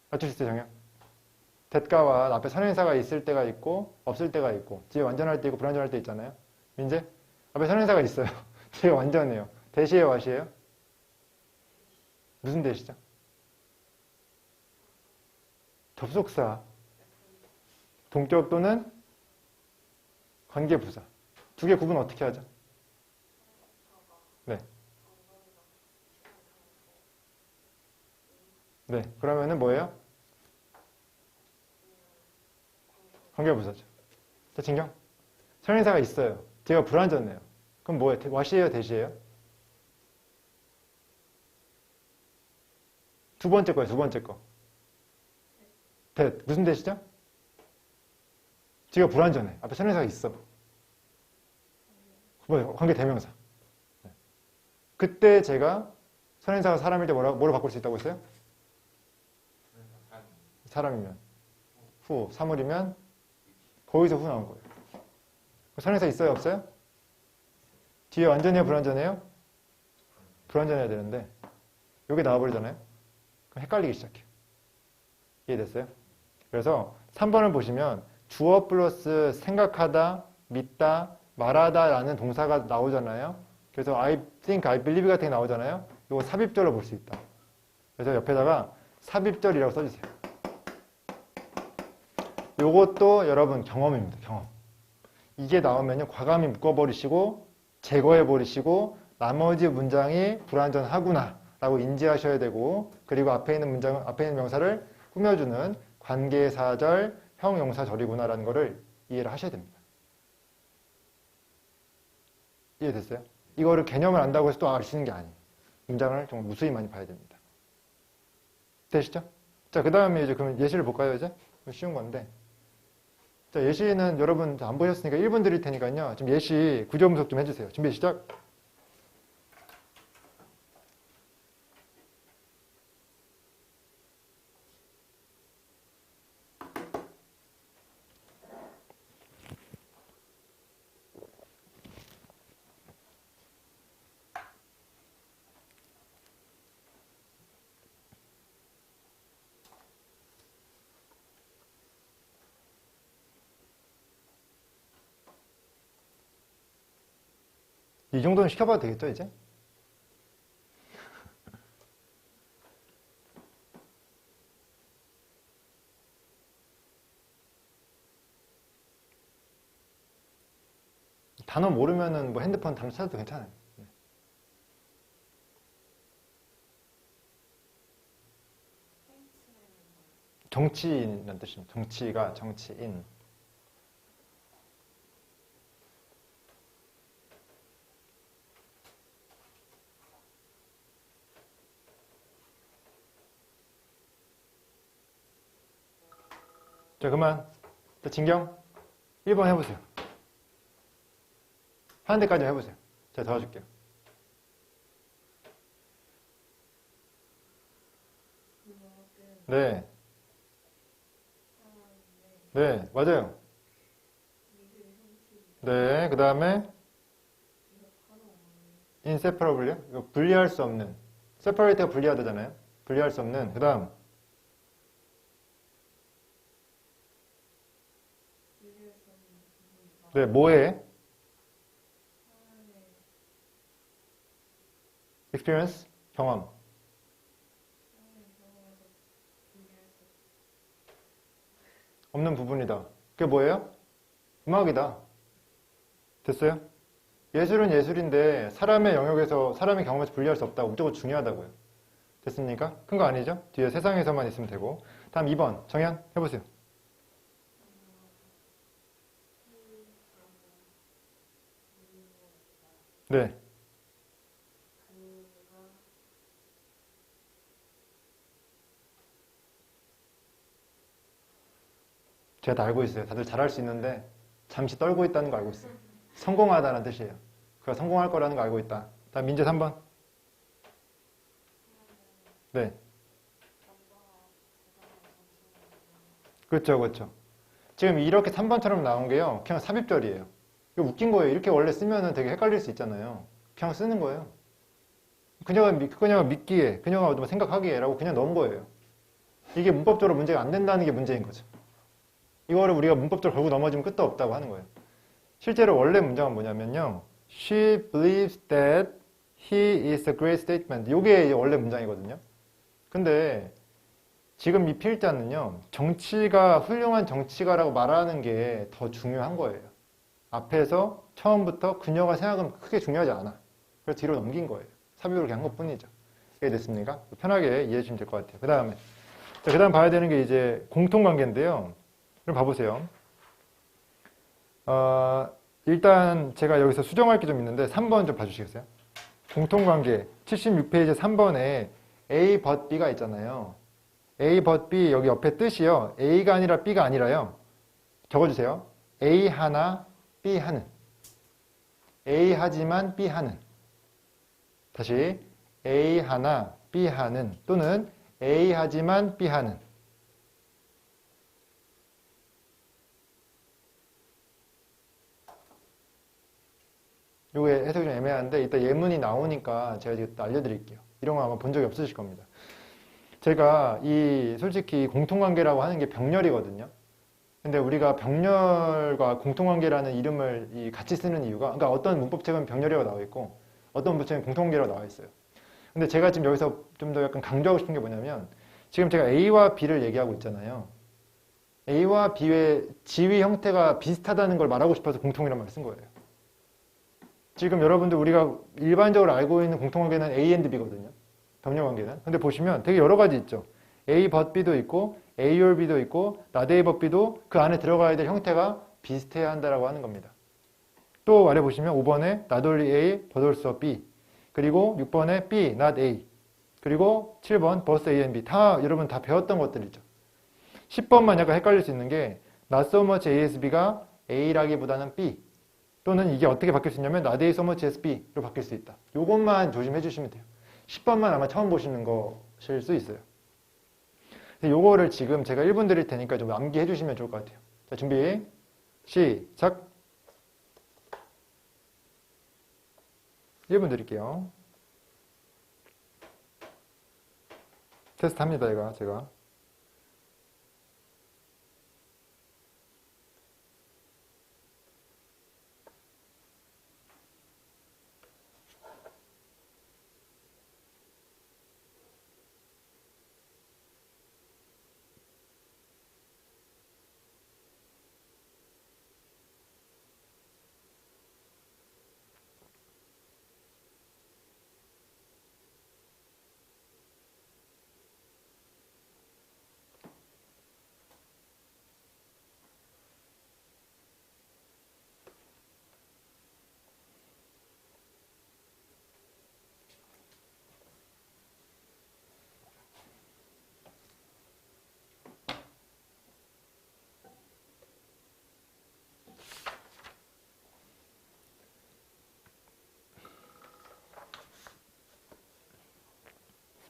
맞출 수 있어요, 정현? that과 what 앞에 선행사가 있을 때가 있고 없을 때가 있고 뒤에 완전할 때 있고 불완전할 때 있잖아요. 민재? 앞에 선행사가 있어요. 뒤에 완전해요. that이에요, what이에요? 무슨 that이죠? 접속사. 동격 또는 관계부사. 두 개 구분 어떻게 하죠? 네. 네. 그러면은 뭐예요? 관계부사죠. 자, 진경. 선행사가 있어요. 뒤가 불완전해요. 그럼 뭐예요? what이에요? that이에요? 두 번째 거예요. 두 번째 거. that. 무슨 that이죠? 뒤가 불완전해. 앞에 선행사가 있어. 뭐예요? 관계대명사. 네. 그때 제가 선행사가 사람일 때 뭐로 바꿀 수 있다고 했어요? 사람이면 후, 사물이면 거기서 후 나온 거예요. 선행사 있어요, 없어요? 뒤에 완전해요, 불완전해요? 불완전해야 되는데 여기 나와버리잖아요. 그럼 헷갈리기 시작해요. 이해됐어요? 그래서 3번을 보시면 주어 플러스 생각하다, 믿다, 말하다 라는 동사가 나오잖아요. 그래서 I think, I believe 같은 게 나오잖아요. 이거 삽입절로 볼 수 있다. 그래서 옆에다가 삽입절이라고 써주세요. 요것도 여러분 경험입니다. 경험. 이게 나오면요 과감히 묶어버리시고 제거해버리시고 나머지 문장이 불완전하구나 라고 인지하셔야 되고, 그리고 앞에 있는 문장, 앞에 있는 명사를 꾸며주는 관계사절, 형용사절이구나 라는 거를 이해를 하셔야 됩니다. 이해됐어요? 이거를 개념을 안다고 해서 또 알 수 있는 게 아니에요. 문장을 정말 무수히 많이 봐야 됩니다. 되시죠? 자, 그 다음에 이제 그럼 예시를 볼까요, 이제? 쉬운 건데. 자, 예시는 여러분 안 보셨으니까 1분 드릴 테니까요. 지금 예시 구조 분석 좀 해주세요. 준비 시작. 이 정도는 시켜봐도 되겠죠, 이제? 단어 모르면은 뭐 핸드폰 단어 찾아도 괜찮아요. 정치인이라는 뜻입니다. 정치가 정치인. 자, 그만. 자, 진경 1번 해보세요. 하는 데까지 해보세요. 제가 도와줄게요. 네. 네, 맞아요. 네, 그 다음에 inseparable요? 이거 분리할 수 없는. separate가 분리하다잖아요. 분리할 수 없는. 그 다음 네, 뭐에? experience, 경험. 없는 부분이다. 그게 뭐예요? 음악이다. 됐어요? 예술은 예술인데 사람의 영역에서, 사람의 경험에서 분리할 수 없다고. 무조건 중요하다고요. 됐습니까? 큰 거 아니죠? 뒤에 세상에서만 있으면 되고. 다음 2번 정현 해보세요. 네. 제가 다 알고 있어요. 다들 잘할 수 있는데 잠시 떨고 있다는 거 알고 있어요. 성공하다는 뜻이에요. 그가 성공할 거라는 거 알고 있다. 다음 민재 3번. 네. 그렇죠, 그렇죠. 지금 이렇게 3번처럼 나온 게요. 그냥 삽입절이에요. 이거 웃긴 거예요. 이렇게 원래 쓰면은 되게 헷갈릴 수 있잖아요. 그냥 쓰는 거예요. 그녀가 믿기에, 그녀가 뭐 생각하기에 라고 그냥 넣은 거예요. 이게 문법적으로 문제가 안 된다는 게 문제인 거죠. 이거를 우리가 문법적으로 걸고 넘어지면 끝도 없다고 하는 거예요. 실제로 원래 문장은 뭐냐면요. She believes that he is a great statesman. 이게 원래 문장이거든요. 근데 지금 이 필자는요. 정치가 훌륭한 정치가라고 말하는 게 더 중요한 거예요. 앞에서 처음부터 그녀가 생각은 크게 중요하지 않아. 그래서 뒤로 넘긴 거예요. 삽입을 그렇게 한 것뿐이죠. 이해됐습니까? 편하게 이해해 주시면 될 것 같아요. 그 다음에 그 다음 봐야 되는 게 이제 공통관계인데요. 그럼 봐보세요. 일단 제가 여기서 수정할 게 좀 있는데 3번 좀 봐주시겠어요? 공통관계 76페이지 3번에 A but B가 있잖아요. A but B 여기 옆에 뜻이요. A가 아니라 B가 아니라요. 적어주세요. A 하나 B 하는. A 하지만 B 하는. 다시 A 하나 B 하는 또는 A 하지만 B 하는. 요게 해석이 좀 애매한데 이따 예문이 나오니까 제가 이제 또 알려드릴게요. 이런 거 아마 본 적이 없으실 겁니다. 제가 이 솔직히 공통관계라고 하는 게 병렬이거든요. 근데 우리가 병렬과 공통관계라는 이름을 같이 쓰는 이유가, 그러니까 어떤 문법책은 병렬이라고 나와 있고 어떤 문법책은 공통관계라고 나와 있어요. 근데 제가 지금 여기서 좀 더 약간 강조하고 싶은 게 뭐냐면, 지금 제가 A와 B를 얘기하고 있잖아요. A와 B의 지위 형태가 비슷하다는 걸 말하고 싶어서 공통이라는 말을 쓴 거예요. 지금 여러분들 우리가 일반적으로 알고 있는 공통관계는 A and B거든요. 병렬관계는. 근데 보시면 되게 여러 가지 있죠. A but B도 있고 A or B도 있고 not A but B도 그 안에 들어가야 될 형태가 비슷해야 한다라고 하는 겁니다. 또 아래 보시면 5번에 not only A but also B, 그리고 6번에 B not A, 그리고 7번 both A and B. 다 여러분 다 배웠던 것들이죠. 10번만 약간 헷갈릴 수 있는 게 not so much A as B가 A라기보다는 B, 또는 이게 어떻게 바뀔 수 있냐면 not A so much as B로 바뀔 수 있다. 요것만 조심해 주시면 돼요. 10번만 아마 처음 보시는 것일 수 있어요. 요거를 지금 제가 1분 드릴 테니까 좀 암기해 주시면 좋을 것 같아요. 자, 준비, 시작. 1분 드릴게요. 테스트 합니다, 제가.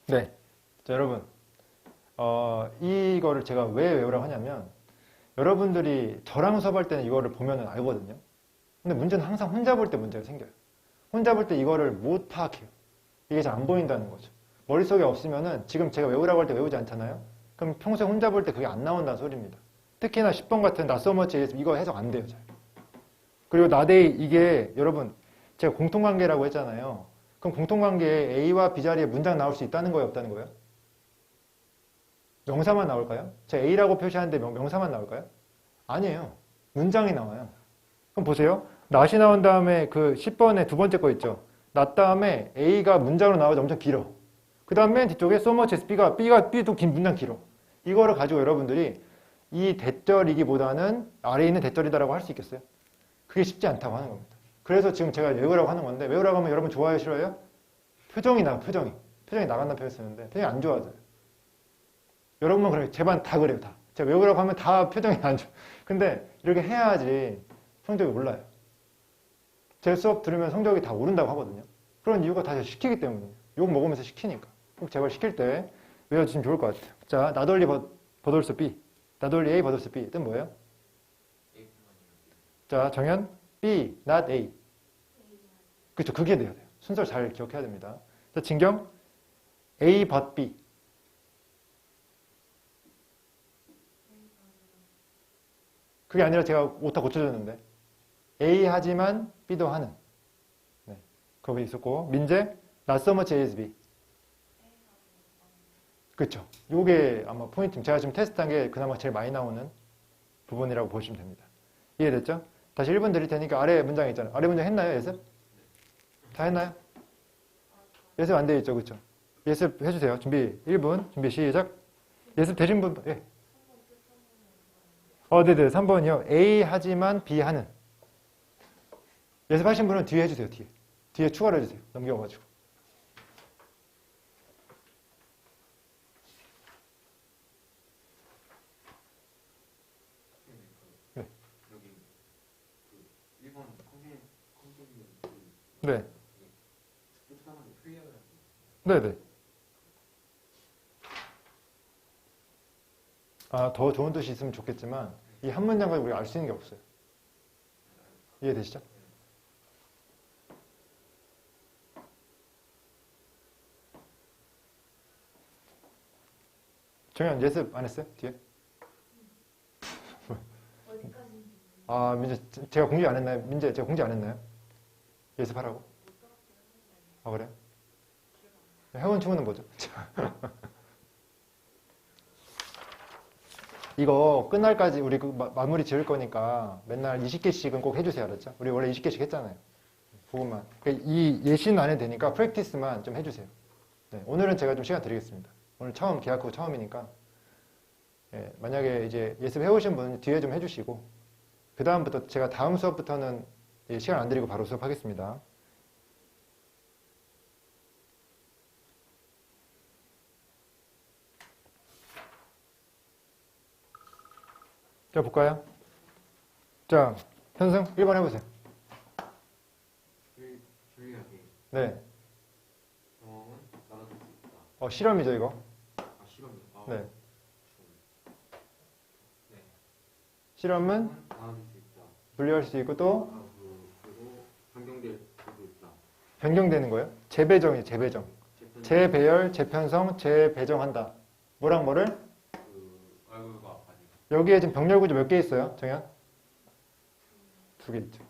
네. 자, 여러분. 이거를 제가 왜 외우라고 하냐면, 여러분들이 저랑 수업할 때는 이거를 보면 알거든요. 근데 문제는 항상 혼자 볼 때 문제가 생겨요. 혼자 볼 때 이거를 못 파악해요. 이게 잘 안 보인다는 거죠. 머릿속에 없으면은 지금 제가 외우라고 할 때 외우지 않잖아요? 그럼 평소에 혼자 볼 때 그게 안 나온다는 소리입니다. 특히나 10번 같은 not so much as 이거 해석 안 돼요, 잘. 그리고 not A, 이게 여러분, 제가 공통관계라고 했잖아요. 그럼 공통관계에 A와 B 자리에 문장 나올 수 있다는 거예요, 없다는 거예요? 명사만 나올까요? 제가 A라고 표시하는데 명사만 나올까요? 아니에요. 문장이 나와요. 그럼 보세요. not이 나온 다음에 그 10번에 두 번째 거 있죠. not 다음에 A가 문장으로 나와서 엄청 길어. 그 다음 맨 뒤쪽에 so much as B도 긴 문장 길어. 이거를 가지고 여러분들이 이 대절이기보다는 아래에 있는 대절이다라고 할 수 있겠어요? 그게 쉽지 않다고 하는 겁니다. 그래서 지금 제가 외우라고 하는 건데, 외우라고 하면 여러분 좋아요, 싫어요? 표정이 나간다는 표현 쓰는데 표정이 안 좋아져요. 여러분만 그래요. 제 반 다 그래요, 다. 제가 외우라고 하면 다 표정이 안 좋아. 근데 이렇게 해야지 성적이 올라요. 제 수업 들으면 성적이 다 오른다고 하거든요. 그런 이유가 다 제가 시키기 때문이에요. 욕 먹으면서 시키니까. 꼭 제발 시킬 때 외워주시면 좋을 것 같아요. 자, not only but also B. not only A but also B. 뜻 뭐예요? 자, 정현. B, not A. 그렇죠. 그게 돼야 돼요. 순서를 잘 기억해야 됩니다. 자, 진경. A but B. 그게 아니라 제가 오타 고쳐줬는데. A 하지만 B도 하는. 네. 거기 있었고. 민재. not so much A as B. 그렇죠. 요게 아마 포인트. 제가 지금 테스트한 게 그나마 제일 많이 나오는 부분이라고 보시면 됩니다. 이해됐죠? 다시 1분 드릴 테니까 아래 문장 있잖아요. 아래 문장 했나요, 예습? 다 했나요? 예습 안 되어 있죠, 그렇죠? 예습 해주세요. 준비 1분, 준비 시작. 예습 되신 분, 예. 네네, 3번이요. A 하지만 B 하는. 예습하신 분은 뒤에 해주세요, 뒤에. 뒤에 추가로 해주세요. 넘겨가지고. 네. 네네. 더 좋은 뜻이 있으면 좋겠지만 이 한 문장 가지고 우리가 알 수 있는 게 없어요. 이해되시죠? 정현 예습 안 했어요? 뒤에? 어디까지? 아, 민재, 제가 공지 안 했나요? 민재, 제가 공지 안 했나요? 예습하라고? 아, 그래요? 회원 춤은 뭐죠? 이거 끝날까지 우리 그 마무리 지을 거니까 맨날 20개씩은 꼭 해주세요. 알았죠? 우리 원래 20개씩 했잖아요. 그것만. 그러니까 이 예시는 안 해도 되니까 프랙티스만 좀 해주세요. 네, 오늘은 제가 좀 시간 드리겠습니다. 오늘 처음, 계약 후 처음이니까. 예, 만약에 이제 예습 해오신 분은 뒤에 좀 해주시고, 그 다음부터 제가 다음 수업부터는 시간 안 드리고 바로 수업하겠습니다. 자, 볼까요? 자, 현승 1번 해보세요. 줄리하게 네. 경험은 나눠줄 수 있다. 실험이죠, 이거. 아, 실험이. 아, 네. 네. 실험은 나눠줄 수 있다. 분리할 수 있고 또 아, 그리고 변경될 수도 있다. 변경되는 거예요. 재배정이에요, 재배정. 재배열, 재편성, 재배정한다. 뭐랑 뭐를? 아이고가 아파지. 여기에 지금 병렬 구조 몇 개 있어요, 정현? 2개 있죠.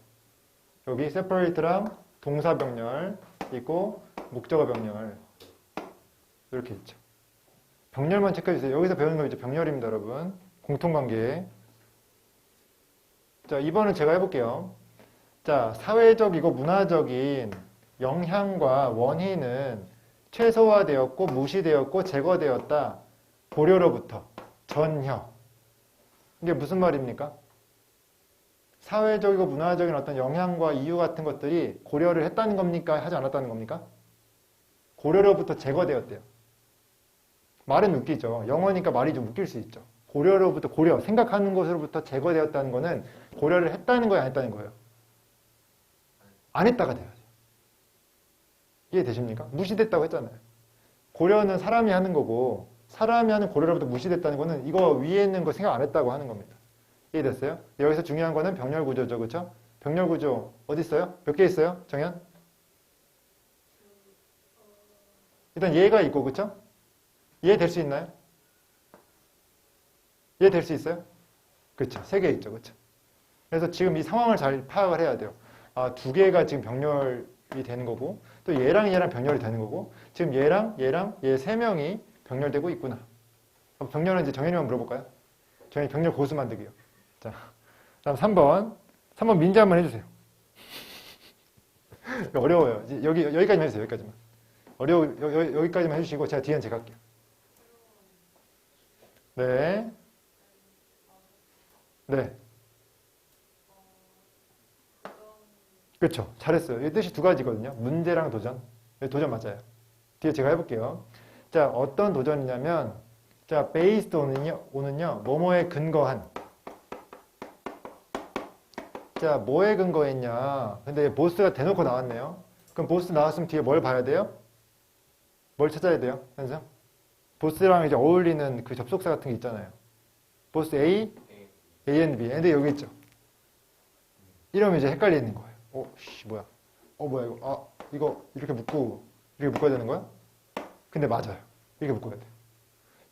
여기 separate랑 동사 병렬 있고 목적어 병렬 이렇게 있죠. 병렬만 체크해 주세요. 여기서 배우는 거 이제 병렬입니다, 여러분. 공통관계. 자, 2번은 제가 해볼게요. 자, 사회적이고 문화적인 영향과 원인은 최소화되었고 무시되었고 제거되었다. 고려로부터 전혀. 이게 무슨 말입니까? 사회적이고 문화적인 어떤 영향과 이유 같은 것들이 고려를 했다는 겁니까? 하지 않았다는 겁니까? 고려로부터 제거되었대요. 말은 웃기죠. 영어니까 말이 좀 웃길 수 있죠. 고려로부터 고려, 생각하는 것으로부터 제거되었다는 거는 고려를 했다는 거예요, 안 했다는 거예요? 안 했다가 돼야죠. 이해되십니까? 무시됐다고 했잖아요. 고려는 사람이 하는 거고 사람이 하는 고려로부터 무시됐다는 거는 이거 위에 있는 거 생각 안 했다고 하는 겁니다. 이해됐어요? 여기서 중요한 거는 병렬 구조죠. 그렇죠? 병렬 구조 어디 있어요? 몇 개 있어요? 정현? 일단 얘가 있고 그렇죠? 이해될 수 있나요? 이해될 수 있어요? 그렇죠. 3개 있죠. 그렇죠? 그래서 지금 이 상황을 잘 파악을 해야 돼요. 아, 2개가 지금 병렬이 되는 거고 또 얘랑 병렬이 되는 거고 지금 얘랑 얘 3명이 병렬되고 있구나. 그럼 병렬은 이제 정현이만 물어볼까요? 정현이 병렬 고수 만들기요. 자, 다음 3번. 3번 민재 한번 해주세요. 어려워요. 이제 여기까지만 해주세요. 여기까지만. 여기까지만 해주시고 제가 뒤에는 제가 할게요. 네. 네. 그렇죠. 잘했어요. 이 뜻이 2가지거든요. 문제랑 도전. 도전 맞아요. 뒤에 제가 해볼게요. 자, 어떤 도전이냐면 자, based on은요. 뭐뭐에 근거한. 자, 뭐에 근거했냐. 근데 보스가 대놓고 나왔네요. 그럼 보스 나왔으면 뒤에 뭘 봐야 돼요? 뭘 찾아야 돼요? 현성? 보스랑 이제 어울리는 그 접속사 같은 게 있잖아요. 보스 A, A and B. 근데 여기 있죠. 이러면 이제 헷갈리는 거예요. 뭐야. 뭐야, 이거. 아, 이거 이렇게 묶어야 되는 거야? 근데 맞아요. 이렇게 묶어야 돼요.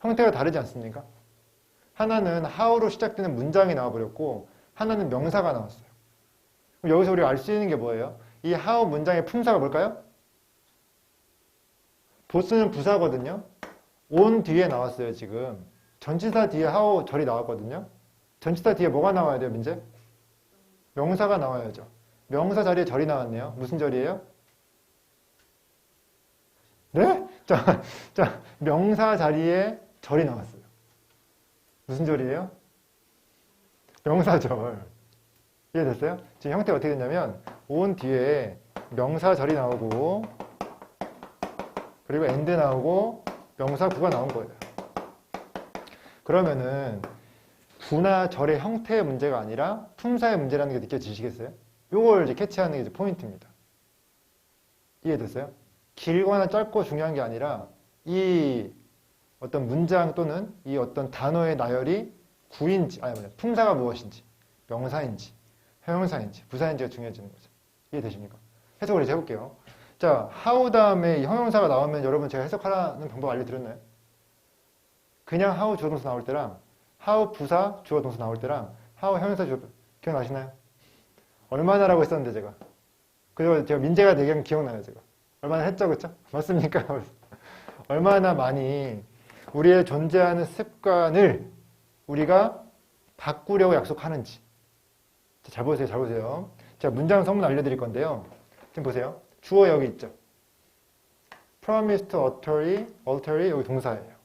형태가 다르지 않습니까? 하나는 how로 시작되는 문장이 나와버렸고, 하나는 명사가 나왔어요. 그럼 여기서 우리가 알 수 있는 게 뭐예요? 이 how 문장의 품사가 뭘까요? 보스는 부사거든요. on 뒤에 나왔어요, 지금. 전치사 뒤에 how 절이 나왔거든요. 전치사 뒤에 뭐가 나와야 돼요, 민재? 명사가 나와야죠. 명사 자리에 절이 나왔네요. 무슨 절이에요? 네? 자, 명사 자리에 절이 나왔어요. 무슨 절이에요? 명사절. 이해됐어요? 지금 형태가 어떻게 됐냐면 on 뒤에 명사절이 나오고 그리고 and 나오고 명사구가 나온 거예요. 그러면은 구나 절의 형태의 문제가 아니라 품사의 문제라는 게 느껴지시겠어요? 요걸 이제 캐치하는 게 이제 포인트입니다. 이해됐어요? 길거나 짧고 중요한 게 아니라 이 어떤 문장 또는 이 어떤 단어의 나열이 구인지, 품사가 무엇인지, 명사인지, 형용사인지, 부사인지가 중요해지는 거죠. 이해되십니까? 해석을 이제 해볼게요. 자, how 다음에 이 형용사가 나오면 여러분 제가 해석하라는 방법 알려드렸나요? 그냥 how 주어 동사 나올 때랑 how 부사 주어 동사 나올 때랑 how 형용사 주어 기억나시나요? 얼마나라고 했었는데 제가. 그리고 제가 민재가 얘기한 게 기억나요, 제가. 얼마나 했죠, 그쵸? 맞습니까? 얼마나 많이 우리의 존재하는 습관을 우리가 바꾸려고 약속하는지. 자, 잘 보세요, 잘 보세요. 제가 문장 성문 알려드릴 건데요. 지금 보세요. 주어 여기 있죠. promise to alter 여기 동사예요.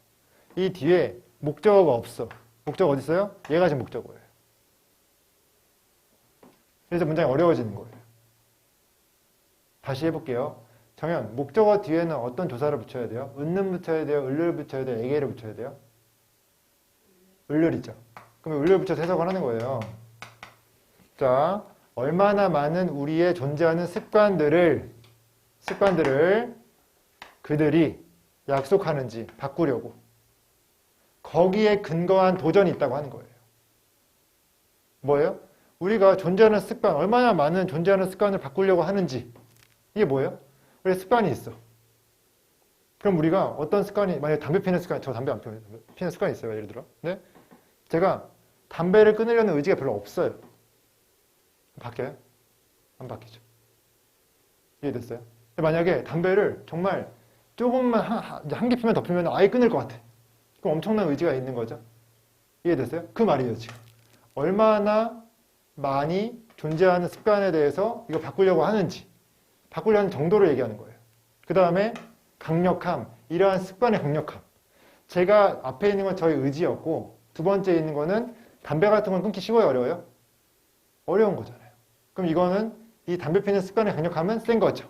이 뒤에 목적어가 없어. 목적어 어디 있어요? 얘가 지금 목적어예요. 그래서 문장이 어려워지는 거예요. 다시 해볼게요. 정현, 목적어 뒤에는 어떤 조사를 붙여야 돼요? 은는 붙여야 돼요? 을를 붙여야 돼요? 에게를 붙여야 돼요? 을을이죠. 그러면 을을 붙여서 해석을 하는 거예요. 자, 얼마나 많은 우리의 존재하는 습관들을 그들이 약속하는지 바꾸려고 거기에 근거한 도전이 있다고 하는 거예요. 뭐예요? 우리가 존재하는 습관, 얼마나 많은 존재하는 습관을 바꾸려고 하는지. 이게 뭐예요? 우리 습관이 있어. 그럼 우리가 어떤 습관이, 만약에 담배 피는 습관, 저 담배 안 피는 습관이 있어요. 예를 들어. 네? 제가 담배를 끊으려는 의지가 별로 없어요. 바뀌어요? 안 바뀌죠. 이해됐어요? 만약에 담배를 정말 조금만 한 개 피면 더 피면 아예 끊을 것 같아. 그럼 엄청난 의지가 있는 거죠. 이해됐어요? 그 말이에요, 지금. 얼마나 많이 존재하는 습관에 대해서 이거 바꾸려고 하는지, 바꾸려는 정도를 얘기하는 거예요. 그 다음에 강력함, 이러한 습관의 강력함. 제가 앞에 있는 건 저의 의지였고, 두 번째 있는 거는 담배 같은 건 끊기 쉬워요, 어려워요? 어려운 거잖아요. 그럼 이거는 이 담배 피는 습관의 강력함은 센 거죠.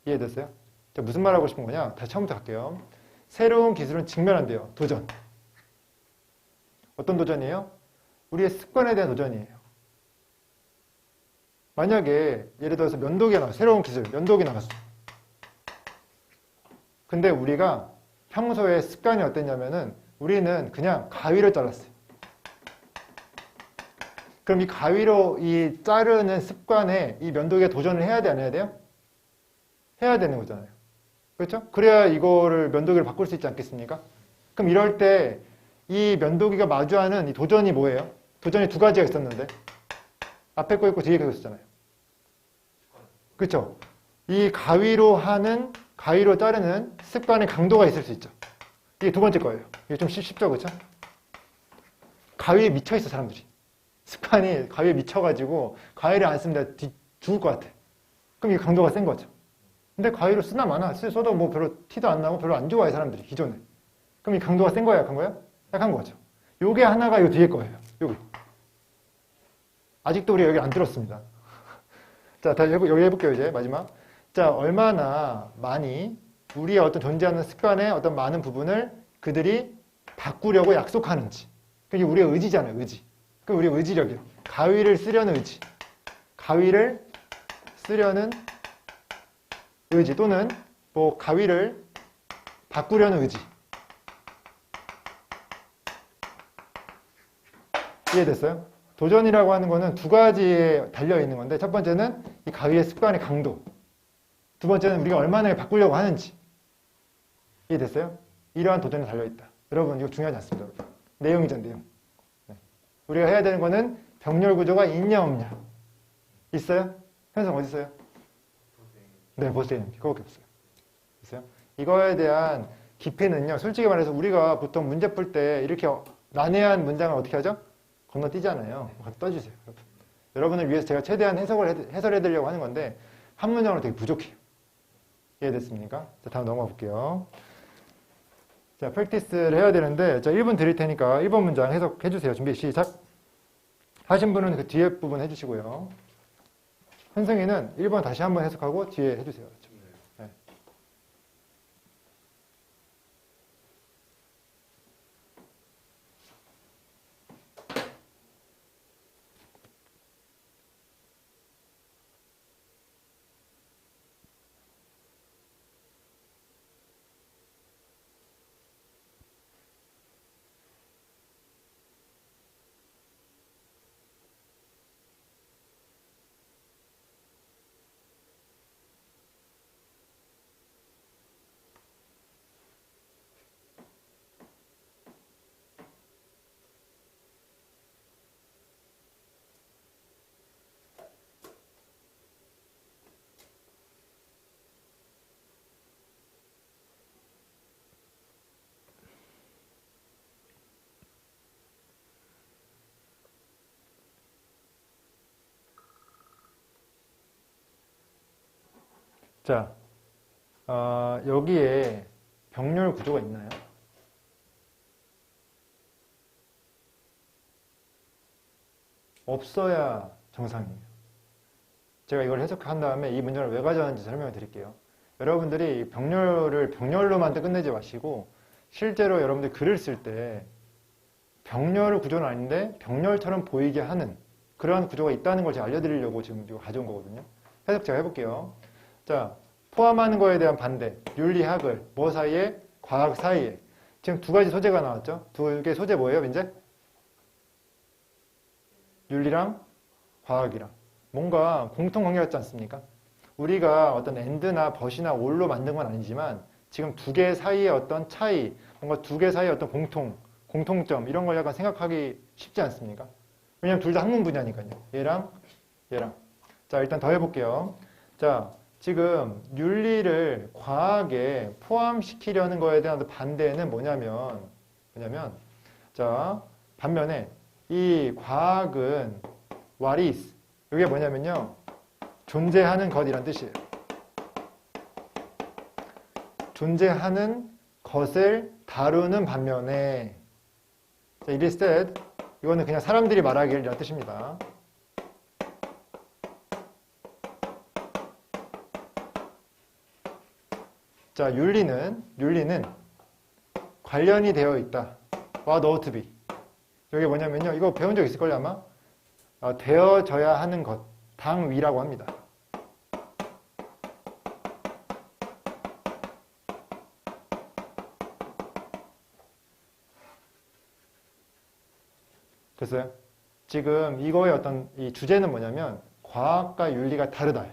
이해됐어요? 자, 무슨 말 하고 싶은 거냐? 다시 처음부터 갈게요. 새로운 기술은 직면한대요. 도전. 어떤 도전이에요? 우리의 습관에 대한 도전이에요. 만약에 예를 들어서 면도기가 나왔어요. 새로운 기술, 면도기 나왔어. 근데 우리가 평소에 습관이 어땠냐면은 우리는 그냥 가위를 잘랐어요. 그럼 이 가위로 이 자르는 습관에 이 면도기가 도전을 해야 돼, 안 해야 돼요? 해야 되는 거잖아요. 그렇죠? 그래야 이거를 면도기를 바꿀 수 있지 않겠습니까? 그럼 이럴 때 이 면도기가 마주하는 이 도전이 뭐예요? 도전이 두 가지가 있었는데 앞에 거 있고 뒤에 거 있었잖아요. 그렇죠? 이 가위로 자르는 습관의 강도가 있을 수 있죠. 이게 두 번째 거예요. 이게 좀 쉽죠, 그렇죠? 가위에 미쳐 있어 사람들이. 습관이 가위에 미쳐가지고 가위를 안 쓰면 내가 죽을 것 같아. 그럼 이게 강도가 센 거죠. 근데 가위로 쓰나 마나 써도 뭐 별로 티도 안 나고 별로 안 좋아해 사람들이 기존에. 그럼 이 강도가 센 거야, 약한 거야? 약한 거죠. 요게 하나가 요 뒤에 거예요. 요거. 아직도 우리 여기 안 들었습니다. 자, 여기 해볼게요, 이제 마지막. 자, 얼마나 많이 우리의 어떤 존재하는 습관의 어떤 많은 부분을 그들이 바꾸려고 약속하는지. 그게 우리의 의지잖아요, 의지. 그게 우리의 의지력이에요. 가위를 쓰려는 의지. 가위를 쓰려는 의지 또는 뭐 가위를 바꾸려는 의지. 이해됐어요? 도전이라고 하는 거는 두 가지에 달려 있는 건데 첫 번째는 이 가위의 습관의 강도. 두 번째는 우리가 얼마나 바꾸려고 하는지. 이해됐어요? 이러한 도전이 달려 있다. 여러분 이거 중요하지 않습니다. 여러분. 내용이죠, 내용. 네. 우리가 해야 되는 거는 병렬 구조가 있냐 없냐. 있어요? 현성 어디 있어요? 네, 보세요. 그거밖에 없어요. 있어요? 이거에 대한 깊이는요. 솔직히 말해서 우리가 보통 문제 풀 때 이렇게 난해한 문장을 어떻게 하죠? 건너뛰잖아요. 떠주세요. 여러분을 위해서 제가 최대한 해설해드리려고 하는 건데 한 문장으로 되게 부족해요. 이해됐습니까? 자, 다음 넘어가 볼게요. 자, 프랙티스를 해야 되는데 자, 1분 드릴 테니까 1번 문장 해석해 주세요. 준비 시작. 하신 분은 그 뒤에 부분 해주시고요. 현승이는 1번 다시 한번 해석하고 뒤에 해주세요. 네. 자, 여기에 병렬 구조가 있나요? 없어야 정상이에요. 제가 이걸 해석한 다음에 이 문제를 왜 가져왔는지 설명을 드릴게요. 여러분들이 병렬을 병렬로만 끝내지 마시고 실제로 여러분들이 글을 쓸 때 병렬 구조는 아닌데 병렬처럼 보이게 하는 그러한 구조가 있다는 걸 제가 알려드리려고 지금 이거 가져온 거거든요. 해석 제가 해볼게요. 자, 포함하는 거에 대한 반대, 윤리학을 뭐 사이에? 과학 사이에. 지금 두 가지 소재가 나왔죠? 두 개 소재 뭐예요, 이제? 윤리랑 과학이랑. 뭔가 공통관계 같지 않습니까? 우리가 어떤 and나 but이나 or로 만든 건 아니지만 지금 두 개 사이의 어떤 차이, 뭔가 두 개 사이의 어떤 공통점 이런 걸 약간 생각하기 쉽지 않습니까? 왜냐면 둘 다 학문 분야니까요. 얘랑 얘랑. 자, 일단 더 해볼게요. 자, 지금 윤리를 과학에 포함시키려는 거에 대한 반대는 뭐냐면 자, 반면에 이 과학은 what is 이게 뭐냐면요. 존재하는 것이란 뜻이에요. 존재하는 것을 다루는 반면에 자, it is said 이거는 그냥 사람들이 말하기를 뜻입니다. 자, 윤리는 관련이 되어 있다. what ought to be. 이게 뭐냐면요. 이거 배운 적 있을걸요, 아마? 되어져야 하는 것. 당위라고 합니다. 됐어요? 지금 이거의 어떤 이 주제는 뭐냐면 과학과 윤리가 다르다예요.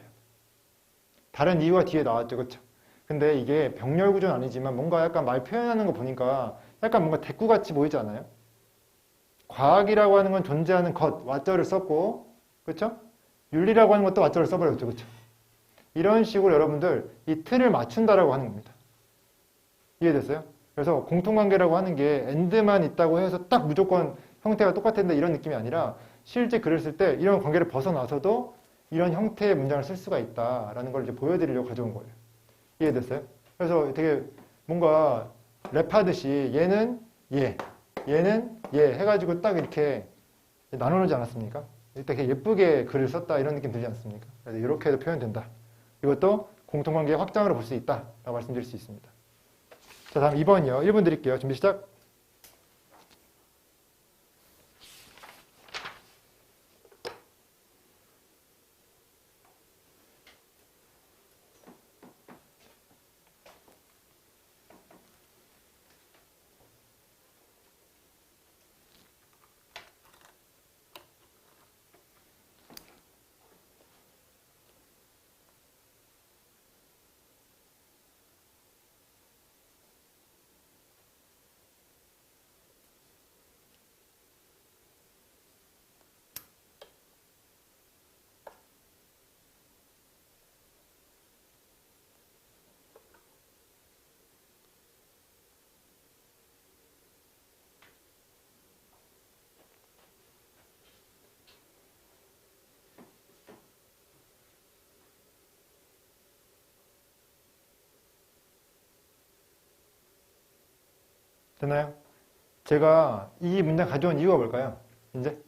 다른 이유가 뒤에 나왔죠, 그렇죠? 근데 이게 병렬 구조는 아니지만 뭔가 약간 말 표현하는 거 보니까 약간 뭔가 대꾸같이 보이지 않아요? 과학이라고 하는 건 존재하는 것, 왓절을 썼고, 그렇죠? 윤리라고 하는 것도 왓절을 써버렸죠, 그렇죠? 이런 식으로 여러분들 이 틀을 맞춘다라고 하는 겁니다. 이해됐어요? 그래서 공통관계라고 하는 게 and만 있다고 해서 딱 무조건 형태가 똑같은데 이런 느낌이 아니라 실제 글을 쓸 때 이런 관계를 벗어나서도 이런 형태의 문장을 쓸 수가 있다라는 걸 이제 보여드리려고 가져온 거예요. 이해됐어요? 그래서 되게 뭔가 랩하듯이 얘는 얘는 얘 해가지고 딱 이렇게 나눠놓지 않았습니까? 되게 예쁘게 글을 썼다 이런 느낌 들지 않습니까? 그래서 이렇게 해도 표현된다. 이것도 공통관계의 확장으로 볼 수 있다라고 말씀드릴 수 있습니다. 자, 다음 2번이요. 1분 드릴게요. 준비 시작. 됐나요? 제가 이 문장 가져온 이유가 뭘까요? 이제?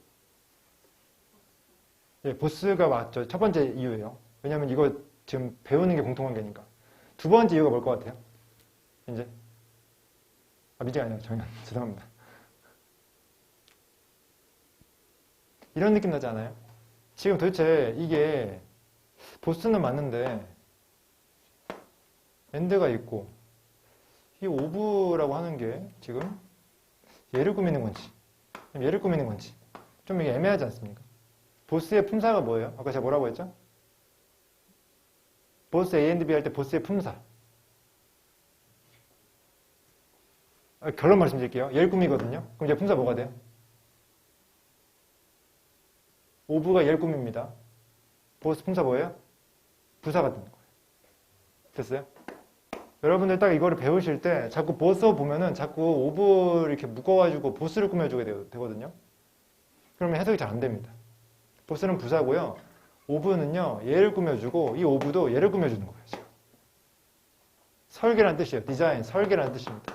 예, 보스가 맞죠. 첫 번째 이유예요. 왜냐면 이거 지금 배우는 게 공통관계니까. 두 번째 이유가 뭘 것 같아요? 이제? 민지가 아니라 정현. 죄송합니다. 이런 느낌 나지 않아요? 지금 도대체 이게 보스는 맞는데 엔드가 있고 이 오브라고 하는 게 지금 얘를 꾸미는 건지 얘를 꾸미는 건지 좀 이게 애매하지 않습니까? 보스의 품사가 뭐예요? 아까 제가 뭐라고 했죠? 보스 A and B 할 때 보스의 품사 결론 말씀드릴게요. 얘를 꾸미거든요. 그럼 얘 품사 뭐가 돼요? 오브가 얘를 꾸밉니다. 보스 품사 뭐예요? 부사가 되는 거예요. 됐어요? 여러분들 딱 이거를 배우실 때 자꾸 보스 보면은 자꾸 오브를 이렇게 묶어가지고 보스를 꾸며주게 되거든요. 그러면 해석이 잘 안 됩니다. 보스는 부사고요. 오브는요, 얘를 꾸며주고 이 오브도 얘를 꾸며주는 거예요. 지금. 설계라는 뜻이에요. 디자인, 설계라는 뜻입니다.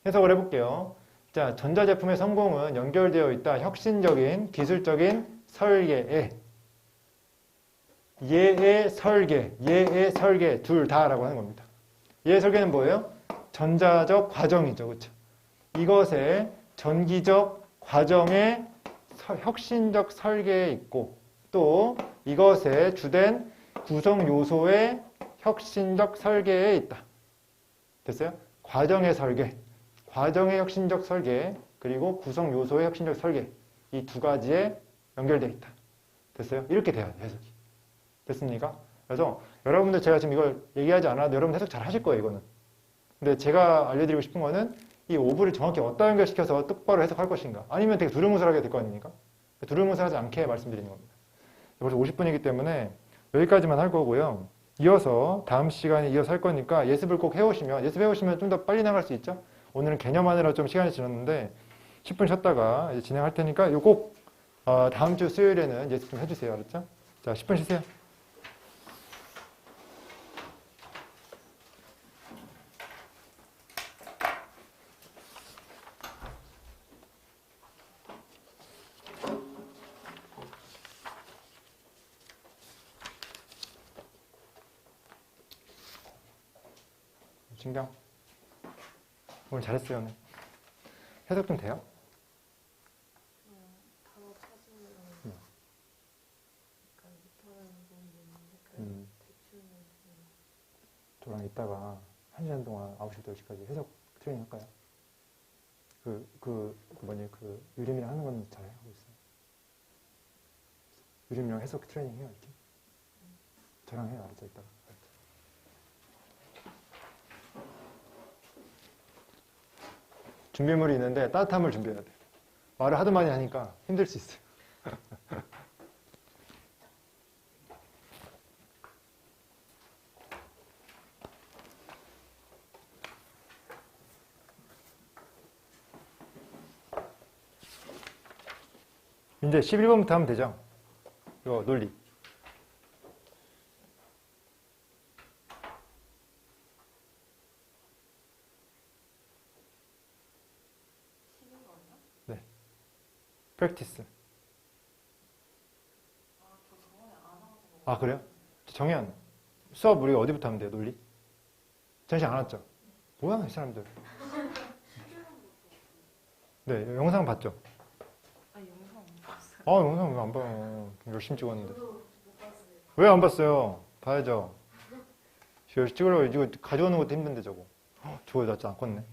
해석을 해볼게요. 자, 전자제품의 성공은 연결되어 있다. 혁신적인, 기술적인 설계에. 얘의 설계 둘 다라고 하는 겁니다. 얘의 설계는 뭐예요? 전자적 과정이죠. 그렇죠? 이것의 전기적 과정의 혁신적 설계에 있고 또 이것의 주된 구성 요소의 혁신적 설계에 있다. 됐어요? 과정의 설계, 과정의 혁신적 설계, 그리고 구성 요소의 혁신적 설계 이 두 가지에 연결되어 있다. 됐어요? 이렇게 돼야 돼, 해석이. 됐습니까? 그래서 여러분들 제가 지금 이걸 얘기하지 않아도 여러분 해석 잘 하실 거예요, 이거는. 근데 제가 알려드리고 싶은 거는 이 오브를 정확히 어디다 연결시켜서 똑바로 해석할 것인가. 아니면 되게 두루뭉술하게 될 거 아닙니까? 두루뭉술하지 않게 말씀드리는 겁니다. 벌써 50분이기 때문에 여기까지만 할 거고요. 이어서 다음 시간에 이어서 할 거니까 예습을 꼭 해오시면 좀 더 빨리 나갈 수 있죠? 오늘은 개념하느라 좀 시간이 지났는데 10분 쉬었다가 이제 진행할 테니까 이거 꼭 다음 주 수요일에는 예습 좀 해주세요. 알았죠? 자, 10분 쉬세요. 신경. 오늘 잘했어요. 오늘. 해석 좀 돼요? 단어 찾으면 약간 못하는 부분도 있는데 그래도 대충은 저랑 이따가 1시간 동안 9시부터 10시까지 해석 트레이닝 할까요? 유림이랑 하는 건 잘 하고 있어요. 유림이랑 해석 트레이닝 해요, 이렇게. 저랑 해요, 알았죠, 이따가. 준비물이 있는데 따뜻한 물 준비해야 돼요. 말을 하도 많이 하니까 힘들 수 있어요. 이제 11번부터 하면 되죠? 이거 논리. 네. practice. 아, 그래요? 정현, 수업 우리 어디부터 하면 돼요, 논리? 전시 안 왔죠? 뭐야, 이 사람들. 네, 영상 봤죠? 영상 못 봤어요. 영상 왜 안 봐요? 열심히 찍었는데. 왜 안 봤어요? 봐야죠. 열심히 찍으려고 이거 가져오는 것도 힘든데 저거. 저거 나 진짜 안 컸네.